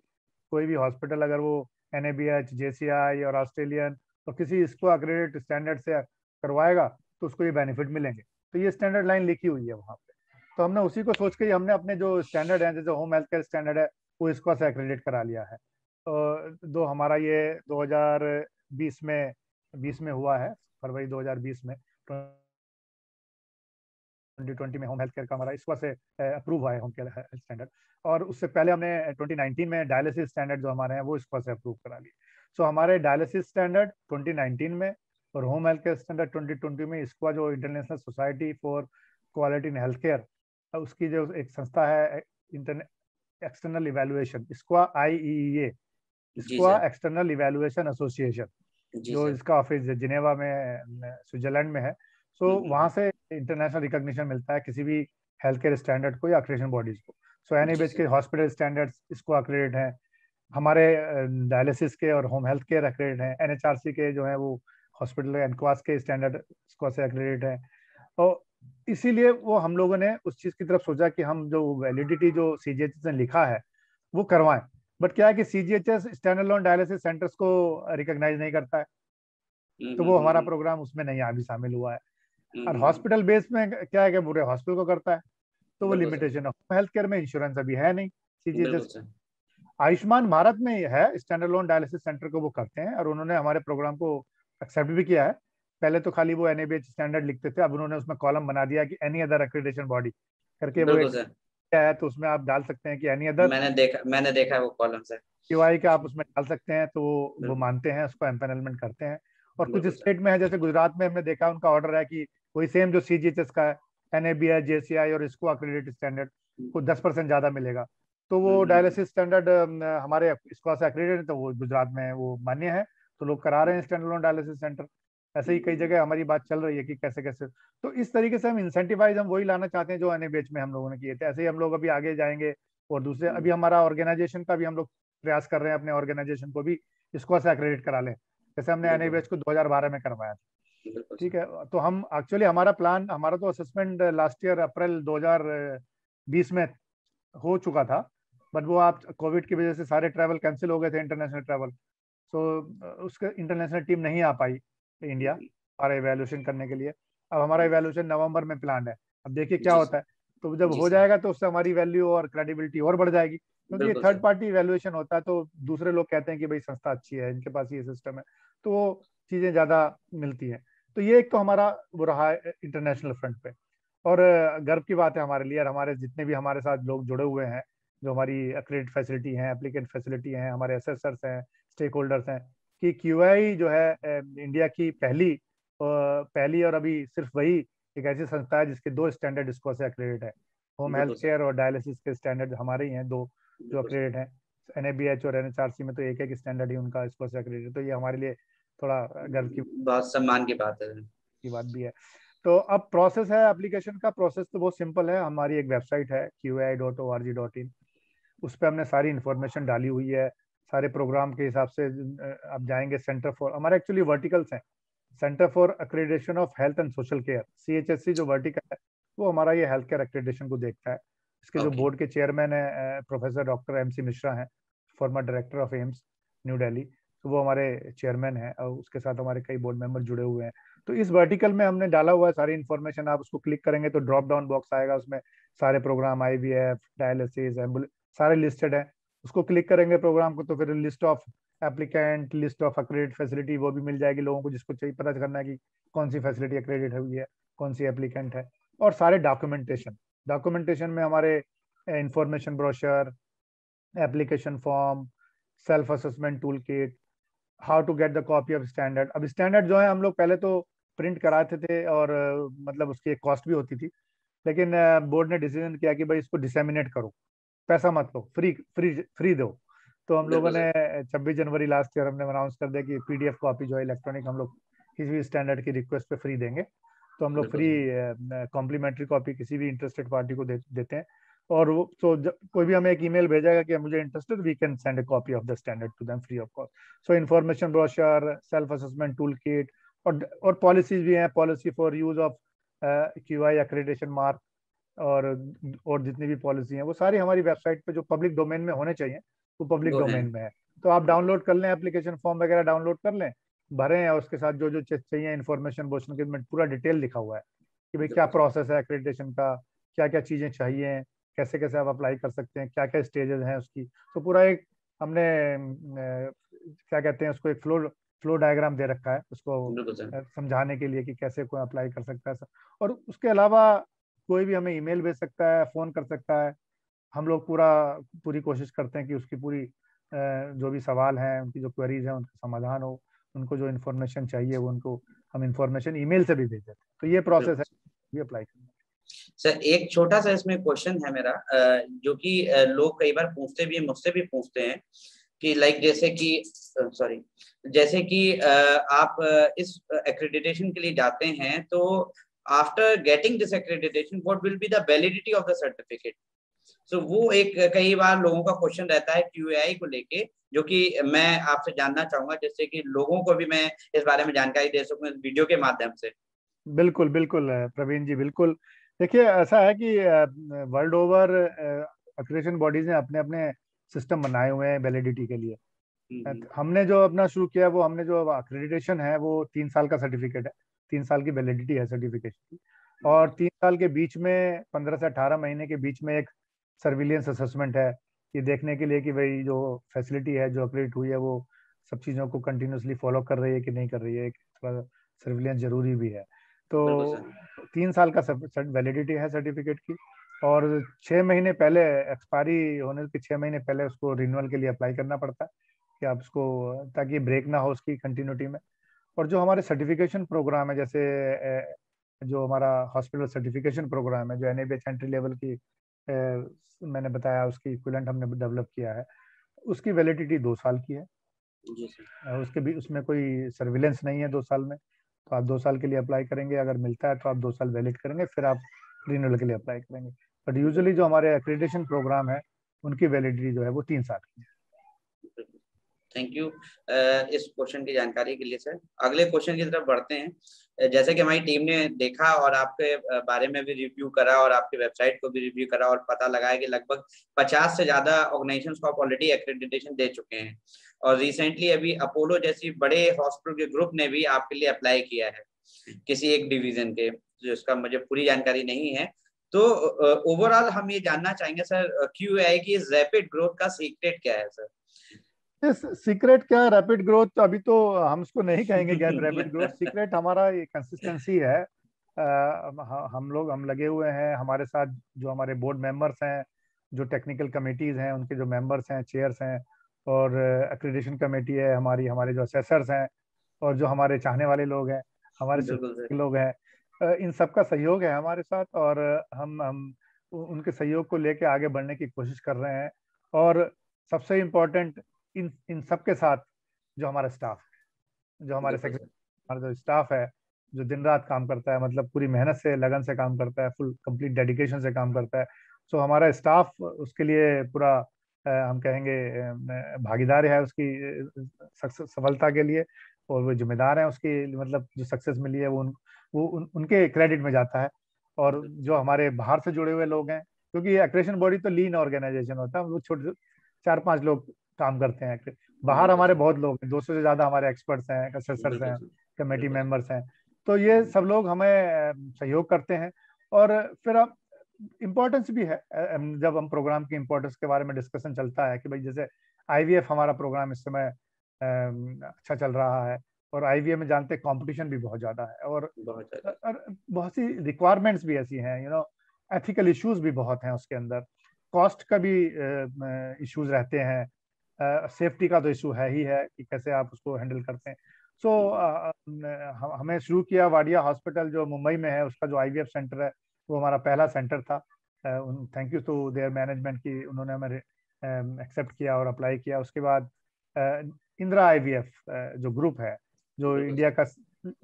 कोई भी हॉस्पिटल अगर वो एनएबीएच, जेसीआई और ऑस्ट्रेलियन और किसी इसको अक्रेडिट स्टैंडर्ड से करवाएगा तो उसको ये बेनिफिट मिलेंगे। तो ये स्टैंडर्ड लाइन लिखी हुई है वहाँ पे। तो हमने उसी को सोच के ही हमने अपने जो स्टैंडर्ड है, जैसे होम हेल्थ केयर स्टैंडर्ड है, वो इसको से एक्रेडिट करा लिया है। तो दो हमारा ये 2020 में 20 में हुआ है, फरवरी 2020 में, 2020 में होम हेल्थ केयर का हमारा इसको से अप्रूव हुआ है होम केयर हेल्थ स्टैंडर्ड। और उससे पहले हमने 2019 में डायलिसिस स्टैंडर्ड जो हमारे हैं वो इसको से अप्रूव करा लिए। सो हमारे डायलिसिस स्टैंडर्ड 2019 में और होम हेल्थ केयर स्टैंडर्ड 2020 में, इसका जो international society for quality in health care, उसकी जो एक संस्था है एक्सटर्नल इवैल्यूएशन, इसको IEEA, इसको एक्सटर्नल इवैल्यूएशन एसोसिएशन, जो इसका ऑफिस जिनेवा में स्विट्जरलैंड में है, सो वहां से इंटरनेशनल रिकॉग्निशन मिलता है किसी भी हेल्थ केयर स्टैंडर्ड को या अक्रेडिटेशन बॉडीज को। सो NABH के हॉस्पिटल स्टैंडर्ड्स इसको अक्रेडिट हैं, हमारे डायलिसिस के और होम हेल्थ केयर अक्रेडिट हैं, NHRC के जो है वो हॉस्पिटल एनक्वास के स्टैंडर्ड इसको से अक्रेडिट हैं। और इसीलिए वो हम लोगों ने उस चीज की तरफ सोचा कि हम जो वैलिडिटी जो CGHS ने लिखा है वो करवाएं। बट क्या है कि CGHS stand alone dialysis centres को रिकॉग्नाइज नहीं करता है, तो वो हमारा प्रोग्राम उसमें नहीं अभी शामिल हुआ है। और हॉस्पिटल बेस में क्या है कि पूरे हॉस्पिटल को करता है, तो वो लिमिटेशन है। हेल्थ केयर में इंश्योरेंस अभी है नहीं CGHS। आयुष्मान भारत में है, स्टैंड अलोन डायलिसिस सेंटर को वो करते हैं और उन्होंने हमारे प्रोग्राम को एक्सेप्ट भी किया है। पहले तो खाली वो NABH स्टैंडर्ड लिखते थे, अब उन्होंने उसमें कॉलम बना दिया कि एनी अदर एक्रेडिटेशन बॉडी करके वो एक क्या है, तो उसमें आप डाल सकते हैं कि एनी अदर, मैंने देखा है वो कॉलम से QI का आप उसमें डाल सकते हैं, तो वो मानते हैं, उसको एम्पैनलमेंट करते हैं। और कुछ स्टेट में है, जैसे गुजरात में हमने देखा उनका ऑर्डर है कि वही सेम जो CGHS का है, NABH JCI और इसको अक्रेडिटेड स्टैंडर्ड को 10% ज्यादा मिलेगा। तो वो डायलिसिस स्टैंडर्ड हमारे इसको से अक्रेडिटेड है, तो वो गुजरात में वो मान्य है, तो लोग करा रहे हैं स्टैंड अलोन डायलिसिस सेंटर। ऐसे ही कई जगह हमारी बात चल रही है कि कैसे कैसे, तो इस तरीके से हम इंसेंटिवाइज हम वही लाना चाहते हैं जो NABH में हम लोगों ने किए थे। ऐसे ही हम लोग अभी आगे जाएंगे और दूसरे, अभी हमारा ऑर्गेनाइजेशन का भी हम लोग प्रयास कर रहे हैं अपने ऑर्गेनाइजेशन को भी इसको से एक्रेडिट करा लें, जैसे हमने NABH को 2012 में करवाया था। ठीक है, तो हम एक्चुअली हमारा प्लान, हमारा तो असेसमेंट लास्ट ईयर अप्रैल 2020 में हो चुका था, बट वो आप कोविड की वजह से सारे ट्रैवल कैंसिल हो गए थे, इंटरनेशनल ट्रैवल। सो उसके इंटरनेशनल टीम नहीं आ पाई इंडिया हमारा इवैल्यूएशन करने के लिए। अब हमारा इवैल्यूएशन नवंबर में प्लान है, अब देखिए क्या होता है। तो जब हो जाएगा तो उससे हमारी वैल्यू और क्रेडिबिलिटी और बढ़ जाएगी, क्योंकि ये थर्ड पार्टी इवैल्यूएशन होता है, तो दूसरे लोग कहते हैं कि भाई संस्था अच्छी है, इनके पास ये सिस्टम है, तो वो चीजें ज्यादा मिलती हैं। तो ये एक तो हमारा वो रहा है इंटरनेशनल फ्रंट पे। और गर्व की बात है हमारे लिए, और हमारे जितने भी हमारे साथ लोग जुड़े हुए हैं, जो हमारी अक्रेडिट फैसिलिटी हैं, एप्लीकेंट फैसिलिटी हैं, हमारे असेसर्स हैं, स्टेक होल्डर्स हैं, कि QI जो है इंडिया की पहली और अभी सिर्फ वही एक ऐसी संस्था है जिसके 2 स्टैंडर्ड इसको से अक्रेडिट है। होम हेल्थ केयर और डायलिसिस के स्टैंडर्ड हमारे ही हैं, 2 जो अक्रेडिट हैं। NABH और NHRC में तो एक स्टैंडर्ड ही उनका इसको से अक्रेडिट है, तो ये हमारे लिए थोड़ा गर्व की बहुत सम्मान की बात है, की बात भी है। तो अब प्रोसेस है, एप्लीकेशन का प्रोसेस तो बहुत सिंपल है। हमारी एक वेबसाइट है qai.org.in, उस पर हमने सारी इन्फॉर्मेशन डाली हुई है, सारे प्रोग्राम के हिसाब से। आप जाएंगे सेंटर फॉर, हमारे एक्चुअली वर्टिकल्स हैं, centre for accreditation of health and social care, CHSC जो वर्टिकल है, वो हमारा ये हेल्थ केयर अक्रेडिटेशन को देखता है। इसके जो बोर्ड के चेयरमैन है प्रोफेसर डॉक्टर MC मिश्रा हैं, farmer director of AIIMS new Delhi, तो वो हमारे चेयरमैन हैं, और उसके साथ हमारे कई बोर्ड मेंबर जुड़े हुए हैं। तो इस वर्टिकल में हमने डाला हुआ है सारी इन्फॉर्मेशन। आप उसको क्लिक करेंगे तो ड्रॉप डाउन बॉक्स आएगा, उसमें सारे प्रोग्राम IVF, डायलिसिस, एम्बुलेंस सारे लिस्टेड है। उसको क्लिक करेंगे प्रोग्राम को, तो फिर list of applicant, list of accredit facility वो भी मिल जाएगी लोगों को, जिसको चाहिए पता करना है कि कौन सी फैसिलिटी अक्रेडिट हुई है, कौन सी एप्लीकेंट है। और सारे डॉक्यूमेंटेशन में हमारे information brochure, application form, self assessment tool kit, how to get the copy of standard. अब स्टैंडर्ड जो है हम लोग पहले तो प्रिंट कराते थे, और मतलब उसकी एक कॉस्ट भी होती थी, लेकिन बोर्ड ने डिसीजन किया कि भाई इसको डिसेमिनेट करो, पैसा मत लो, फ्री फ्री फ्री दो। तो हम लोगों ने 26 जनवरी लास्ट ईयर हमने अनाउंस कर दिया कि PDF कॉपी जो है इलेक्ट्रॉनिक हम लोग किसी भी स्टैंडर्ड की रिक्वेस्ट पे फ्री देंगे। तो हम लोग फ्री कॉम्प्लीमेंट्री कॉपी किसी भी इंटरेस्टेड पार्टी को देते हैं। और वो तो कोई भी हमें एक ईमेल भेजेगा कि मुझे interested, we can send a copy of the standard to them free of cost. So information brochure, self assessment tool kit, और पॉलिसीज भी हैं, policy for use of QI accreditation mark, और जितनी भी पॉलिसी हैं वो सारी हमारी वेबसाइट पे जो पब्लिक डोमेन में होने चाहिए वो पब्लिक डोमेन में है। तो आप डाउनलोड कर लें, एप्लीकेशन फॉर्म वगैरह डाउनलोड कर लें, भरें, और उसके साथ जो जो चाहिए इन्फॉर्मेशन ब्रोशर के में पूरा डिटेल लिखा हुआ है कि भाई क्या प्रोसेस है एक्रेडिटेशन का, क्या क्या चीजें चाहिए, कैसे कैसे आप अप्लाई कर सकते हैं, क्या क्या स्टेजेस हैं उसकी। तो पूरा एक हमने क्या कहते हैं उसको, एक फ्लो डायग्राम दे रखा है उसको समझाने के लिए कि कैसे कोई अप्लाई कर सकता है। और उसके अलावा कोई भी हमें ईमेल भेज सकता है, फोन कर सकता है। हम लोग पूरी कोशिश करते हैं कि उसकी पूरी जो भी सवाल हैं, उनकी जो क्वेरीज हैं, उनका समाधान हो, उनको जो इन्फॉर्मेशन चाहिए वो उनको हम इन्फॉर्मेशन ईमेल से भी भेज देते हैं। तो ये प्रोसेस है, भी अप्लाई करना। सर एक छोटा सा इसमें क्वेश्चन है मेरा, जो कि लोग कई बार पूछते भी, मुझसे भी पूछते हैं कि लाइक जैसे कि सॉरी, जैसे कि आप इस एक्रेडिटेशन के लिए जाते हैं, तो after getting this accreditation what will be the validity of the certificate? So वो एक कई बार लोगों का क्वेश्चन रहता है क्यूएआई को लेके, जो कि मैं आपसे जानना चाहूंगा, जिससे कि लोगों को भी मैं इस बारे में जानकारी दे सकूं इस वीडियो के माध्यम से। बिल्कुल बिल्कुल प्रवीण जी, बिल्कुल। देखिए, ऐसा है कि वर्ल्ड ओवर एक्रेडिटेशन बॉडीज ने अपने अपने सिस्टम बनाए हुए हैं वैलिडिटी के लिए। हमने जो अपना शुरू किया, वो हमने जो एक्रेडिटेशन है वो 3 साल का सर्टिफिकेट है, 3 साल की वैलिडिटी है सर्टिफिकेशन की। और 3 साल के बीच में 15 से 18 महीने के बीच में एक सर्विलियंस असेसमेंट है, ये देखने के लिए कि भाई जो फैसिलिटी है जो अपग्रेड हुई है वो सब चीज़ों को कंटिन्यूसली फॉलो कर रही है कि नहीं कर रही है। थोड़ा सर्विलियंस जरूरी भी है। तो बिल्कुल सर। 3 साल का वैलिडिटी है सर्टिफिकेट की। और 6 महीने पहले, एक्सपायरी होने के 6 महीने पहले उसको रिन्यूअल के लिए अप्लाई करना पड़ता है कि आप उसको, ताकि ब्रेक ना हो उसकी कंटिन्यूटी में। और जो हमारे सर्टिफिकेशन प्रोग्राम है, जैसे जो हमारा हॉस्पिटल सर्टिफिकेशन प्रोग्राम है, जो एनएबीएच एंट्री लेवल की मैंने बताया, उसकी इक्विवेलेंट हमने डेवलप किया है, उसकी वैलिडिटी 2 साल की है। जी सर। उसके भी उसमें कोई सर्विलेंस नहीं है 2 साल में। तो आप 2 साल के लिए अप्लाई करेंगे, अगर मिलता है तो आप 2 साल वैलिड करेंगे, फिर आप रिन्यूअल के लिए अप्लाई करेंगे। बट यूजुअली जो हमारे एक्रेडिटेशन प्रोग्राम है उनकी वैलिडिटी जो है वो 3 साल की है। थैंक यू इस क्वेश्चन की जानकारी के लिए सर। अगले क्वेश्चन की तरफ बढ़ते हैं। जैसे कि हमारी टीम ने देखा और आपके बारे में भी रिव्यू करा और आपकी वेबसाइट को भी रिव्यू करा और पता लगाया कि लगभग 50 से ज्यादा ऑर्गेनाइजेशंस को आप ऑलरेडी एक्रेडिटेशन दे चुके हैं, और रिसेंटली अभी अपोलो जैसी बड़े हॉस्पिटल के ग्रुप ने भी आपके लिए अप्लाई किया है किसी एक डिवीजन के, जिसका मुझे पूरी जानकारी नहीं है। तो ओवरऑल हम ये जानना चाहेंगे सर, क्यूएआई की रैपिड ग्रोथ का सीक्रेट क्या है सर? सीक्रेट क्या है? रैपिड ग्रोथ तो अभी तो हम उसको नहीं कहेंगे क्या रैपिड ग्रोथ। सीक्रेट हमारा ये कंसिस्टेंसी है। हम लगे हुए हैं, हमारे साथ जो हमारे बोर्ड मेंबर्स हैं, जो टेक्निकल कमेटीज हैं उनके जो मेंबर्स हैं, चेयर्स हैं, और एक्रेडिटेशन कमेटी है हमारी, हमारे जो असेसर्स हैं, और जो हमारे चाहने वाले लोग हैं, हमारे बिल्कुल सर। लोग हैं, इन सबका सहयोग है हमारे साथ। और हम उनके सहयोग को लेके आगे बढ़ने की कोशिश कर रहे हैं। और सबसे इम्पोर्टेंट, इन इन सबके साथ जो हमारा स्टाफ है, जो हमारे बिल्कुल सर। सेक्रेटरी, हमारा जो स्टाफ है, जो दिन रात काम करता है, मतलब पूरी मेहनत से, लगन से काम करता है, फुल कंप्लीट डेडिकेशन से काम करता है। सो हमारा स्टाफ उसके लिए पूरा हम कहेंगे भागीदार है उसकी सफलता के लिए। और वो जिम्मेदार है उसकी, मतलब जो सक्सेस मिली है उनके क्रेडिट में जाता है। और जो हमारे बाहर से जुड़े हुए लोग हैं, क्योंकि ये एक्रेडिटेशन बॉडी तो लीन ऑर्गेनाइजेशन होता है, हम लोग छोटे 4-5 लोग काम करते हैं। बाहर बिल्कुल हमारे सर। बहुत लोग हैं, 200 से ज्यादा हमारे एक्सपर्ट्स हैं, असेसर्स बिल्कुल हैं, सर। कमेटी बिल्कुल मेंबर्स हैं। तो ये सब लोग हमें सहयोग करते हैं। और फिर अब इम्पोर्टेंस भी है, जब हम प्रोग्राम की इम्पोर्टेंस के बारे में डिस्कशन चलता है कि भाई जैसे आईवीएफ हमारा प्रोग्राम इस समय अच्छा चल रहा है। और आईवीएफ में जानते हैं कंपटीशन भी बहुत ज्यादा है, बहुत ज्यादा। और बहुत सी रिक्वायरमेंट्स भी ऐसी हैं, एथिकल इश्यूज भी बहुत हैं उसके अंदर। कॉस्ट का भी इश्यूज रहते हैं। सेफ्टी का तो इशू है ही है कि कैसे आप उसको हैंडल करते हैं। सो हमें शुरू किया वाडिया हॉस्पिटल जो मुंबई में है, उसका जो आईवीएफ सेंटर है वो हमारा पहला सेंटर था। Thank you to their management की उन्होंने हमें एक्सेप्ट किया और अप्लाई किया। उसके बाद इंदिरा आईवीएफ जो ग्रुप है, जो बिल्कुल इंडिया का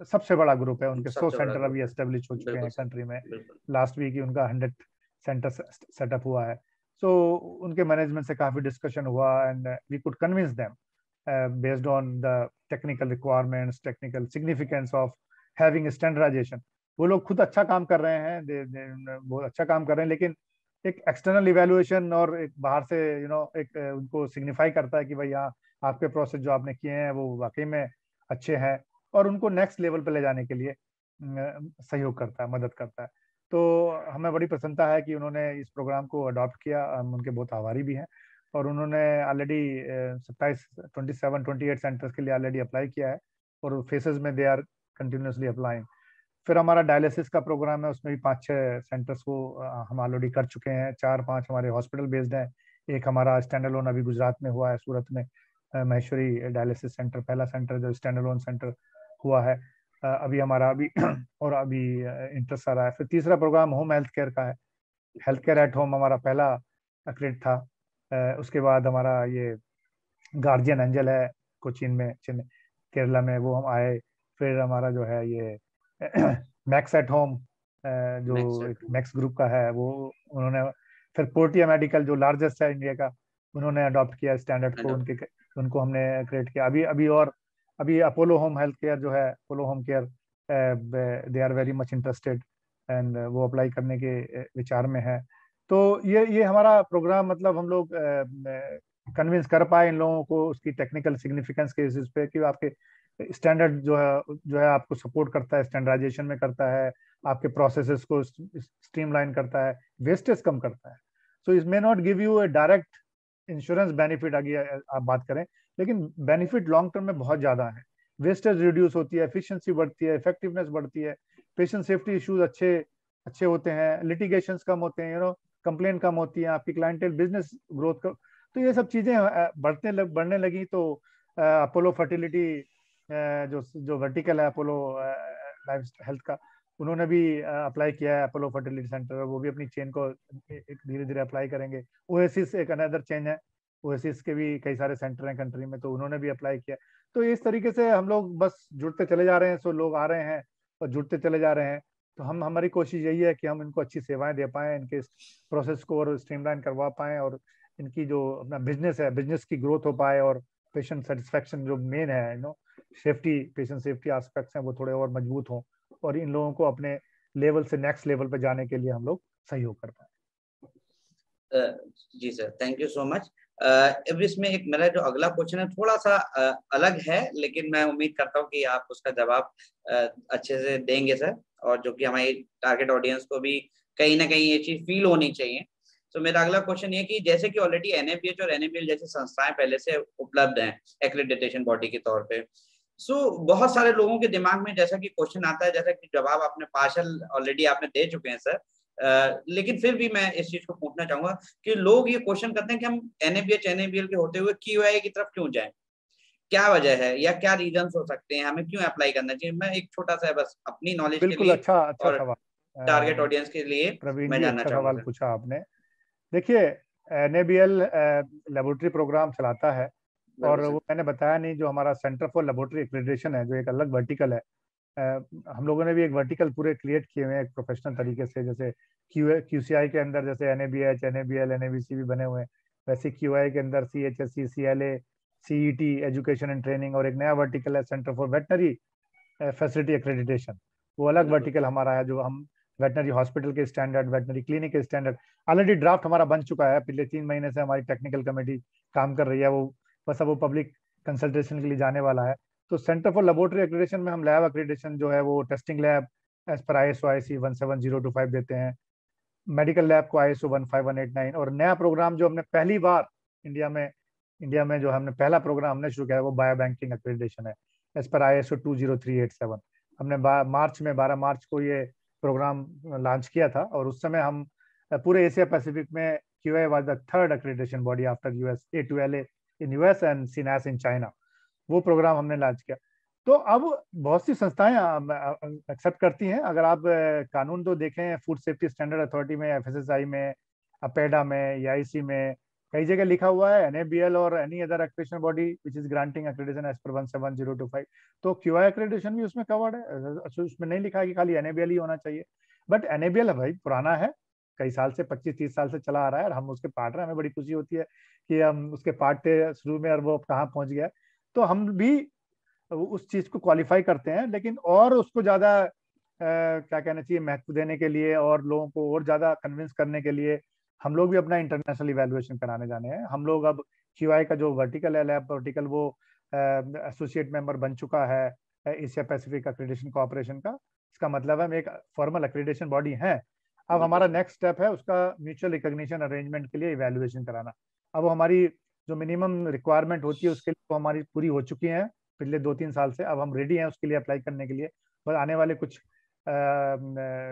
सबसे बड़ा ग्रुप है, उनके 100 सबसे बड़ा सेंटर अभी ग्रुप है। एस्टेब्लिश हो चुके बिल्कुल हैं सर। कंट्री में। बिल्कुल। लास्ट वीक ही उनका 100 सेंटर सेटअप हुआ है। सो उनके मैनेजमेंट से काफी डिस्कशन हुआ, and we could convince them based on the technical requirements, technical significance of having standardization। वो लोग खुद अच्छा काम कर रहे हैं, बहुत अच्छा काम कर रहे हैं, लेकिन एक एक्सटर्नल इवेल्युएशन और एक बाहर से एक उनको सिग्निफाई करता है कि भाई हाँ, आपके प्रोसेस जो आपने किए हैं वो वाकई में अच्छे हैं, और उनको नेक्स्ट लेवल पे ले जाने के लिए सहयोग करता है, मदद करता है। तो हमें बड़ी प्रसन्नता है कि उन्होंने इस प्रोग्राम को अडॉप्ट किया, हम उनके बहुत आभारी भी हैं। और उन्होंने ऑलरेडी 27-28 सेंटर्स के लिए ऑलरेडी अप्लाई किया है, और फेसेस में दे आर कंटिन्यूसली अप्लाइंग। फिर हमारा डायलिसिस का प्रोग्राम है, उसमें भी 5-6 सेंटर्स को हम ऑलरेडी कर चुके हैं। 4-5 हमारे हॉस्पिटल बेस्ड हैं, एक हमारा स्टैंड अलोन अभी गुजरात में हुआ है, सूरत में महेश्वरी डायलिसिस सेंटर, पहला सेंटर जो स्टैंड अलोन सेंटर हुआ है अभी हमारा अभी और अभी इंटरेस्ट आ रहा है। फिर तीसरा प्रोग्राम होम हेल्थ केयर का है, हेल्थ केयर एट होम हमारा पहला क्रेडिट था। उसके बाद हमारा ये गार्जियन एंजल है कोचीन में, केरला में, वो हम आए। फिर हमारा जो है ये मैक्स एट होम जो एक मैक्स ग्रुप का है वो उन्होंने, फिर पोर्टिया मेडिकल जो लार्जेस्ट है इंडिया का, उन्होंने अडॉप्ट किया स्टैंडर्ड को, उनको हमने क्रिएट किया। अभी अपोलो होम हेल्थ केयर जो है, Apollo home care, they are very much interested and वो अप्लाई करने के विचार में है। तो ये हमारा प्रोग्राम, मतलब हम लोग कन्विंस कर पाए इन लोगों को उसकी टेक्निकल सिग्निफिकेंस के बेसिस पे कि आपके स्टैंडर्ड जो है आपको सपोर्ट करता है, स्टैंडर्डाइजेशन में करता है, आपके प्रोसेसेस को स्ट्रीमलाइन करता है, वेस्टेज कम करता है। So it may not give U A direct insurance benefit अगर आप बात करें, लेकिन बेनिफिट लॉन्ग टर्म में बहुत ज्यादा है। वेस्टेज रिड्यूस होती है, एफिशिएंसी बढ़ती है, इफेक्टिवनेस बढ़ती है, पेशेंट सेफ्टी इश्यूज अच्छे अच्छे होते हैं, लिटिगेशंस कम होते हैं, कंप्लेन कम होती है, आपकी क्लाइंटेल बिजनेस ग्रोथ का। तो ये सब चीजें बढ़ने लगी। तो अपोलो फर्टिलिटी जो वर्टिकल है अपोलो लाइफ हेल्थ का, उन्होंने भी अप्लाई किया है अपोलो फर्टिलिटी सेंटर, वो भी अपनी चेन को धीरे धीरे अप्लाई करेंगे। ओएसिस एक अनदर चेन है, ओएसिस के भी कई सारे सेंटर हैं कंट्री में, तो उन्होंने भी अप्लाई किया। तो इस तरीके से हम लोग बस जुड़ते चले जा रहे हैं, सो लोग आ रहे हैं और जुड़ते चले जा रहे हैं। तो हमारी कोशिश यही है कि हम इनको अच्छी सेवाएं दे पाएं, इनके प्रोसेस को और स्ट्रीमलाइन करवा पाएं, और इनकी जो अपना बिजनेस है, बिजनेस की ग्रोथ हो पाए, और पेशेंट सेटिस्फेक्शन जो मेन है, सेफ्टी, पेशेंट सेफ्टी एस्पेक्ट्स हैं, वो थोड़े और मजबूत हों, और इन लोगों को अपने लेवल से नेक्स्ट लेवल पे जाने के लिए हम लोग सहयोग कर पाए। जी sir, thank you so much. अब इसमें एक मेरा जो अगला क्वेश्चन है थोड़ा सा अलग है, लेकिन मैं उम्मीद करता हूँ कि आप उसका जवाब अच्छे से देंगे सर, और जो कि हमारी टारगेट ऑडियंस को भी कहीं ना कहीं ये चीज फील होनी चाहिए। तो मेरा अगला क्वेश्चन ये कि जैसे कि ऑलरेडी एनएबीएच और एनएबीएल जैसी संस्थाएं पहले से उपलब्ध हैं एक्रेडिटेशन बॉडी के तौर पे, बहुत सारे लोगों के दिमाग में जैसा कि क्वेश्चन आता है, जैसा कि जवाब आपने पार्शल ऑलरेडी आपने दे चुके हैं सर, लेकिन फिर भी मैं इस चीज को पूछना चाहूंगा कि लोग ये क्वेश्चन करते हैं कि हम एनएबीएच एनएबीएल के होते हुए क्यूआई की तरफ क्यों जाएं, क्या वजह है या क्या रीजन हो सकते हैं, हमें क्यों अप्लाई करना चाहिए। मैं एक छोटा सा बस अपनी नॉलेज के बिल्कुल, लिए अच्छा और सवाल टारगेट ऑडियंस के लिए प्रवीण मैं जी, जानना अच्छा चाहूंगा सवाल सर। पूछा आपने। देखिए, एनएबीएल लेबोरेटरी प्रोग्राम चलाता है, और वो मैंने बताया नहीं, जो हमारा सेंटर फॉर लेबोरेटरी एक्रेडिटेशन है, जो एक अलग वर्टिकल है, हम लोगों ने भी एक वर्टिकल पूरे क्रिएट किए हुए हैं एक प्रोफेशनल तरीके से। जैसे क्यूसीआई के अंदर जैसे एनएबीएच, एनएबीएल, एनएबीसी भी बने हुए हैं, वैसे क्यूआई के अंदर CHSC, CLA, CET, education and training, और एक नया वर्टिकल है centre for veterinary facility accreditation. वो अलग वर्टिकल हमारा है, जो हम वेटनरी हॉस्पिटल के स्टैंडर्ड, वेटनरी क्लिनिक के स्टैंडर्ड, ऑलरेडी ड्राफ्ट हमारा बन चुका है। पिछले 3 महीने से हमारी टेक्निकल कमेटी काम कर रही है, वो बस अब वो पब्लिक कंसल्टेशन के लिए जाने वाला है। तो सेंटर फॉर लेबोरेटरी एक्रेडिटेशन में हम लैब एक्रेडिटेशन जो है वो testing lab as per ISO IC 17025 देते हैं, मेडिकल लैब को ISO 15189, और नया प्रोग्राम जो हमने पहली बार इंडिया में जो हमने पहला प्रोग्राम हमने शुरू किया है वो बायो बैंकिंग एक्रेडिटेशन है, एज पर ISO 20387। हमने मार्च में 12 मार्च को ये प्रोग्राम लॉन्च किया था, और उस समय हम पूरे एशिया पैसिफिक में QA was the third accreditation body after US, A2LA in US and CNAS in China. वो प्रोग्राम हमने लॉन्च किया। तो अब बहुत सी संस्थाएं एक्सेप्ट करती हैं। अगर आप कानून तो देखें, फूड सेफ्टी स्टैंडर्ड अथॉरिटी में, FSSAI में, अपेडा में, EIC में, कई जगह लिखा हुआ है NABL और any other accreditation body which is granting accreditation as per 17025। तो QI एक्रेडिटेशन भी उसमें कवर्ड है। उसमें नहीं लिखा है कि खाली NABL ही होना चाहिए, बट NABL है भाई, पुराना है, कई साल से, 25-30 साल से चला आ रहा है, और हम उसके पार्ट हैं। हमें बड़ी खुशी होती है कि हम उसके पार्ट थे शुरू में, और वो कहाँ पहुंच गया। तो हम भी उस चीज को क्वालिफाई करते हैं, लेकिन और उसको ज्यादा क्या कहना चाहिए, महत्व देने के लिए और लोगों को और ज्यादा कन्विंस करने के लिए हम लोग भी अपना इंटरनेशनल इवैल्यूएशन कराने जाने हैं। हम लोग अब QI का जो वर्टिकल है, लैब वर्टिकल, वो एसोसिएट मेंबर बन चुका है एशिया पैसिफिक एक्रेडिटेशन कॉर्पोरेशन का। इसका मतलब है हम एक फॉर्मल एक्रेडिटेशन बॉडी है। अब हमारा नेक्स्ट स्टेप है उसका म्यूचुअल रिकॉग्निशन अरेंजमेंट के लिए इवैल्यूएशन कराना। अब हमारी जो मिनिमम रिक्वायरमेंट होती है उसके लिए तो हमारी पूरी हो चुकी है पिछले 2-3 साल से। अब हम रेडी हैं उसके लिए अप्लाई करने के लिए, बस आने वाले कुछ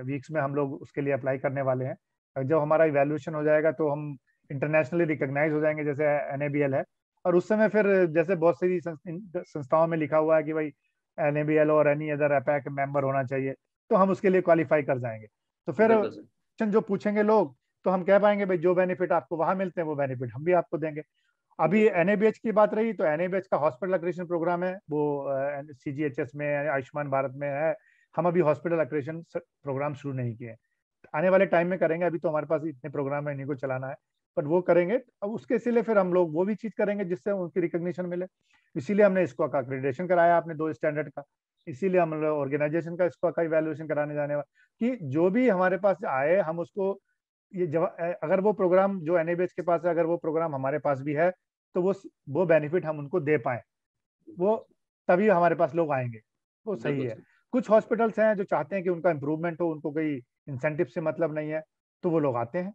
वीक्स में हम लोग उसके लिए अप्लाई करने वाले हैं। जब हमारा इवैल्यूएशन हो जाएगा तो हम इंटरनेशनली रिकॉग्नाइज हो जाएंगे, जैसे NABL है। और उस समय फिर जैसे बहुत सारी संस्थाओं में लिखा हुआ है कि भाई NABL और एनी अदर APEC मेंबर होना चाहिए, तो हम उसके लिए क्वालिफाई कर जाएंगे। तो फिर बिल्कुल सर। क्वेश्चन जो पूछेंगे लोग, तो हम कह पाएंगे भाई जो बेनिफिट आपको वहां मिलते हैं वो बेनिफिट हम भी आपको देंगे। अभी बिल्कुल NABH की बात रही, तो NABH का हॉस्पिटल अक्रेडिटेशन प्रोग्राम है, वो CGHS में, आयुष्मान भारत में है। हम अभी हॉस्पिटल अक्रेडिटेशन प्रोग्राम शुरू नहीं किए, आने वाले टाइम में करेंगे। अभी तो हमारे पास इतने प्रोग्राम है, इन्हीं को चलाना है, बट वो करेंगे। अब उसके इसीलिए फिर हम लोग वो भी चीज करेंगे जिससे उनकी रिकॉग्निशन मिले। इसीलिए हमने इसको का अक्रेडिटेशन कराया अपने 2 स्टैंडर्ड का। इसीलिए हम लोग ऑर्गेनाइजेशन का इसको का इवैल्यूएशन कराने जाने वाले, कि जो भी हमारे पास आए हम उसको ये अगर वो प्रोग्राम जो NABH के पास है, अगर वो प्रोग्राम हमारे पास भी है, तो वो बेनिफिट हम उनको दे पाए, वो तभी हमारे पास लोग आएंगे। वो सही बिल्कुल है। सर। कुछ हॉस्पिटल्स हैं जो चाहते हैं कि उनका इंप्रूवमेंट हो, उनको कोई इंसेंटिव से मतलब नहीं है, तो वो लोग आते हैं।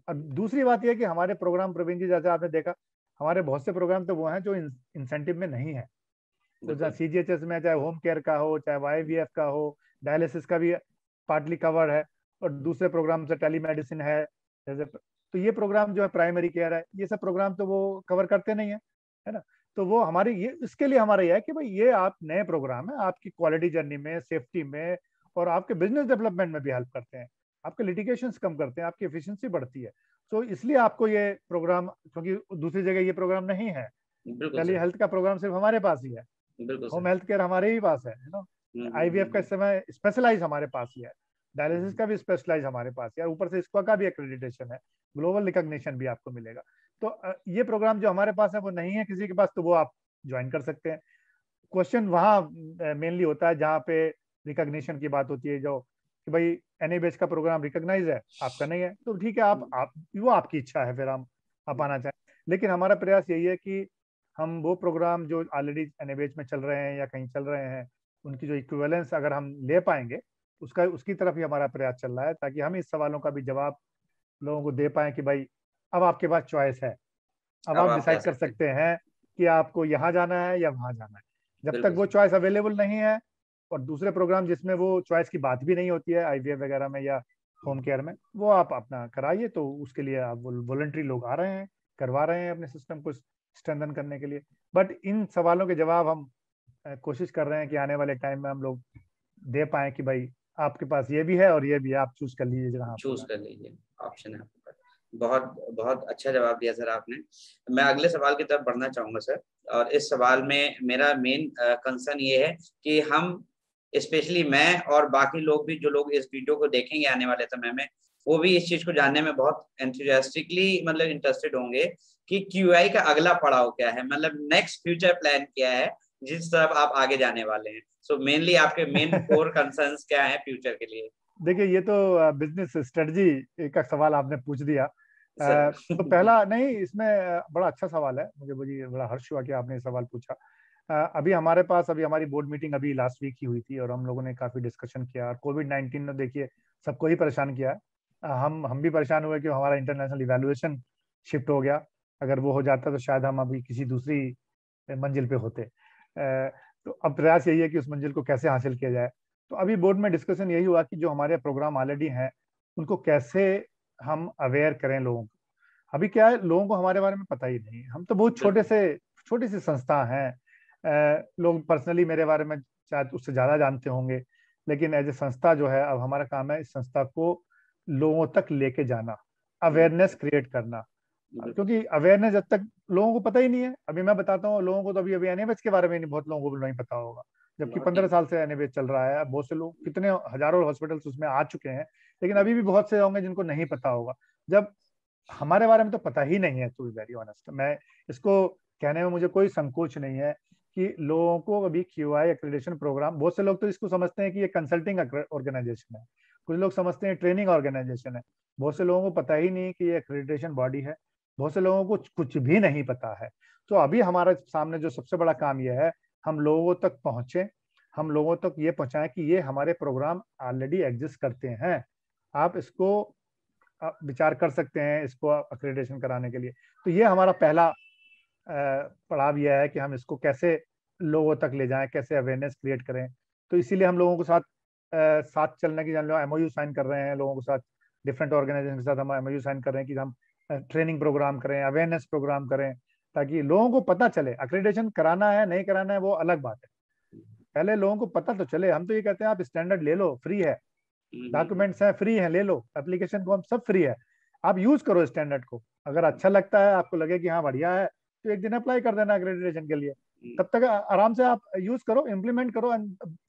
अब दूसरी बात यह है कि हमारे प्रोग्राम, प्रवीण जी, जैसे आपने देखा, हमारे बहुत से प्रोग्राम तो वो हैं जो इंसेंटिव में नहीं है। वो चाहे बिल्कुल CGHS में, चाहे होम केयर का हो, चाहे YVF का हो, डायलिसिस का भी पार्टली कवर है। और दूसरे प्रोग्राम से टेलीमेडिसिन है जैसे, तो ये प्रोग्राम जो है प्राइमरी केयर है, ये सब प्रोग्राम तो वो कवर करते नहीं है ना। तो वो हमारी ये, इसके लिए हमारा ये है कि भाई ये आप नए प्रोग्राम है, आपकी क्वालिटी जर्नी में, सेफ्टी में, और आपके बिजनेस डेवलपमेंट में भी हेल्प करते हैं, आपके लिटिगेशंस कम करते हैं, आपकी एफिशिएंसी बढ़ती है। तो इसलिए आपको ये प्रोग्राम, क्योंकि दूसरी जगह ये प्रोग्राम नहीं है, बिल्कुल टेली सर। हेल्थ का प्रोग्राम सिर्फ हमारे पास ही है, बिल्कुल होम सर। हेल्थ केयर हमारे ही पास है ना। IVF का इस समय स्पेशलाइज हमारे पास ही है, डायलिसिस का भी स्पेशलाइज हमारे पास है, ऊपर से इसका का भी एक्रेडिटेशन है, ग्लोबल रिकॉग्निशन भी आपको मिलेगा। तो ये प्रोग्राम जो हमारे पास है वो नहीं है किसी के पास, तो वो आप ज्वाइन कर सकते हैं। क्वेश्चन वहाँ मेनली होता है जहाँ पे रिकॉग्निशन की बात होती है, जो कि भाई NABH का प्रोग्राम रिकॉग्नाइज है, आपका नहीं है, तो ठीक है, आप वो आपकी इच्छा है, फिर हम आप आना चाहें। लेकिन हमारा प्रयास यही है कि हम वो प्रोग्राम जो ऑलरेडी NABH में चल रहे हैं या कहीं चल रहे हैं, उनकी जो इक्विवेलेंस अगर हम ले पाएंगे, उसकी तरफ ही हमारा प्रयास चल रहा है, ताकि हम इस सवालों का भी जवाब लोगों को दे पाए कि भाई अब आपके पास चॉइस है, अब अब आप आप जा डिसाइड कर सकते हैं। सकते हैं कि आपको यहाँ जाना है या वहाँ जाना है। जब तक बिल्कुल वो सर। चॉइस अवेलेबल नहीं है, और दूसरे प्रोग्राम जिसमें वो चॉइस की बात भी नहीं होती है, IVF वगैरह में या होम केयर में, वो आप अपना कराइए। तो उसके लिए आप वॉलंटरी लोग आ रहे हैं, करवा रहे हैं अपने सिस्टम को स्ट्रेंथन करने के लिए। बट इन सवालों के जवाब हम कोशिश कर रहे हैं कि आने वाले टाइम में हम लोग दे पाए कि भाई आपके पास ये भी है और ये भी है, आप चूज कर लीजिए जहाँ आपको चूज जाना कर लीजिए, ऑप्शन है आपके पास। बहुत बहुत अच्छा जवाब दिया सर आपने। मैं अगले सवाल की तरफ बढ़ना चाहूंगा सर। और इस सवाल में मेरा मेन कंसर्न ये है कि हम, स्पेशली मैं और बाकी लोग भी, जो लोग इस वीडियो को देखेंगे आने वाले समय में, वो भी इस चीज को जानने में बहुत एंथुसियास्टिकली मतलब इंटरेस्टेड होंगे कि QI का अगला पड़ाव क्या है, मतलब नेक्स्ट फ्यूचर प्लान क्या है जिस तरफ आप आगे जाने वाले हैं। सो मेनली आपके मेन कोर कंसर्न्स क्या है फ्यूचर के लिए? देखिए, ये तो बिजनेस स्ट्रेटजी का सवाल आपने पूछ दिया। सर तो पहला नहीं, इसमें बड़ा अच्छा सवाल है, मुझे मुझे बड़ा हर्ष हुआ कि आपने ये सवाल पूछा। अभी हमारे पास, अभी हमारी बोर्ड मीटिंग अभी लास्ट वीक ही हुई थी, और हम लोगों ने काफी डिस्कशन किया। और COVID-19 ने देखिए सबको ही परेशान किया। हम भी परेशान हुए कि हमारा इंटरनेशनल इवैल्यूएशन शिफ्ट हो गया। अगर वो हो जाता तो शायद हम अभी किसी दूसरी मंजिल पे होते। तो अब प्रयास यही है कि उस मंजिल को कैसे हासिल किया जाए। तो अभी बोर्ड में डिस्कशन यही हुआ कि जो हमारे प्रोग्राम ऑलरेडी हैं उनको कैसे हम अवेयर करें लोगों को। अभी क्या है, लोगों को हमारे बारे में पता ही नहीं, हम तो बहुत बिल्कुल। छोटी सी संस्था हैं। लोग पर्सनली मेरे बारे में शायद उससे ज्यादा जानते होंगे, लेकिन एज ए संस्था जो है, अब हमारा काम है इस संस्था को लोगों तक लेके जाना, अवेयरनेस क्रिएट करना। बिल्कुल। क्योंकि अवेयरनेस जब तक लोगों को पता ही नहीं है, अभी मैं बताता हूँ लोगों को, तो अभी अभी NABH के बारे में नहीं, बहुत लोगों को भी नहीं पता होगा, जबकि बहुत 15 नहीं। साल से NABH चल रहा है। बहुत से लोग, कितने हजारों हॉस्पिटल्स उसमें आ चुके हैं, लेकिन अभी भी बहुत से होंगे जिनको नहीं पता होगा। जब हमारे बारे में तो पता ही नहीं है, टू बी वेरी ऑनेस्ट, मैं इसको कहने में मुझे कोई संकोच नहीं है कि लोगों को अभी QI एक्रेडिटेशन प्रोग्राम, बहुत से लोग तो इसको समझते हैं कि ये कंसल्टिंग ऑर्गेनाइजेशन है, कुछ लोग समझते हैं ट्रेनिंग ऑर्गेनाइजेशन है, बहुत से लोगों को पता ही नहीं कि ये एक्रेडिटेशन बॉडी है, बहुत से लोगों को कुछ भी नहीं पता है। तो अभी हमारे सामने जो सबसे बड़ा काम यह है, हम लोगों तक पहुंचे, हम लोगों तक ये पहुंचाएं कि ये हमारे प्रोग्राम ऑलरेडी एग्जिस्ट करते हैं, आप इसको विचार कर सकते हैं इसको अक्रेडिटेशन कराने के लिए। तो ये हमारा पहला पड़ाव यह है कि हम इसको कैसे लोगों तक ले जाएं, कैसे अवेयरनेस क्रिएट करें। तो इसीलिए हम लोगों के साथ चलने की, जान लो MOU साइन कर रहे हैं लोगों के साथ, डिफरेंट ऑर्गेनाइजेशन के साथ हम MOU साइन कर रहे हैं कि हम ट्रेनिंग प्रोग्राम करें, अवेयरनेस प्रोग्राम करें, ताकि लोगों को पता चले। एक्रेडिटेशन कराना है नहीं कराना है वो अलग बात है, पहले लोगों को पता तो चले। हम तो ये कहते हैं आप स्टैंडर्ड ले लो, फ्री है, डॉक्यूमेंट्स है फ्री है, ले लो, एप्लीकेशन फॉर्म सब फ्री है, आप यूज करो स्टैंडर्ड को। अगर अच्छा लगता है, आपको लगे कि हाँ बढ़िया है, तो एक दिन अप्लाई कर देना एक्रेडिटेशन के लिए। तब तक आराम से आप यूज करो, इम्प्लीमेंट करो,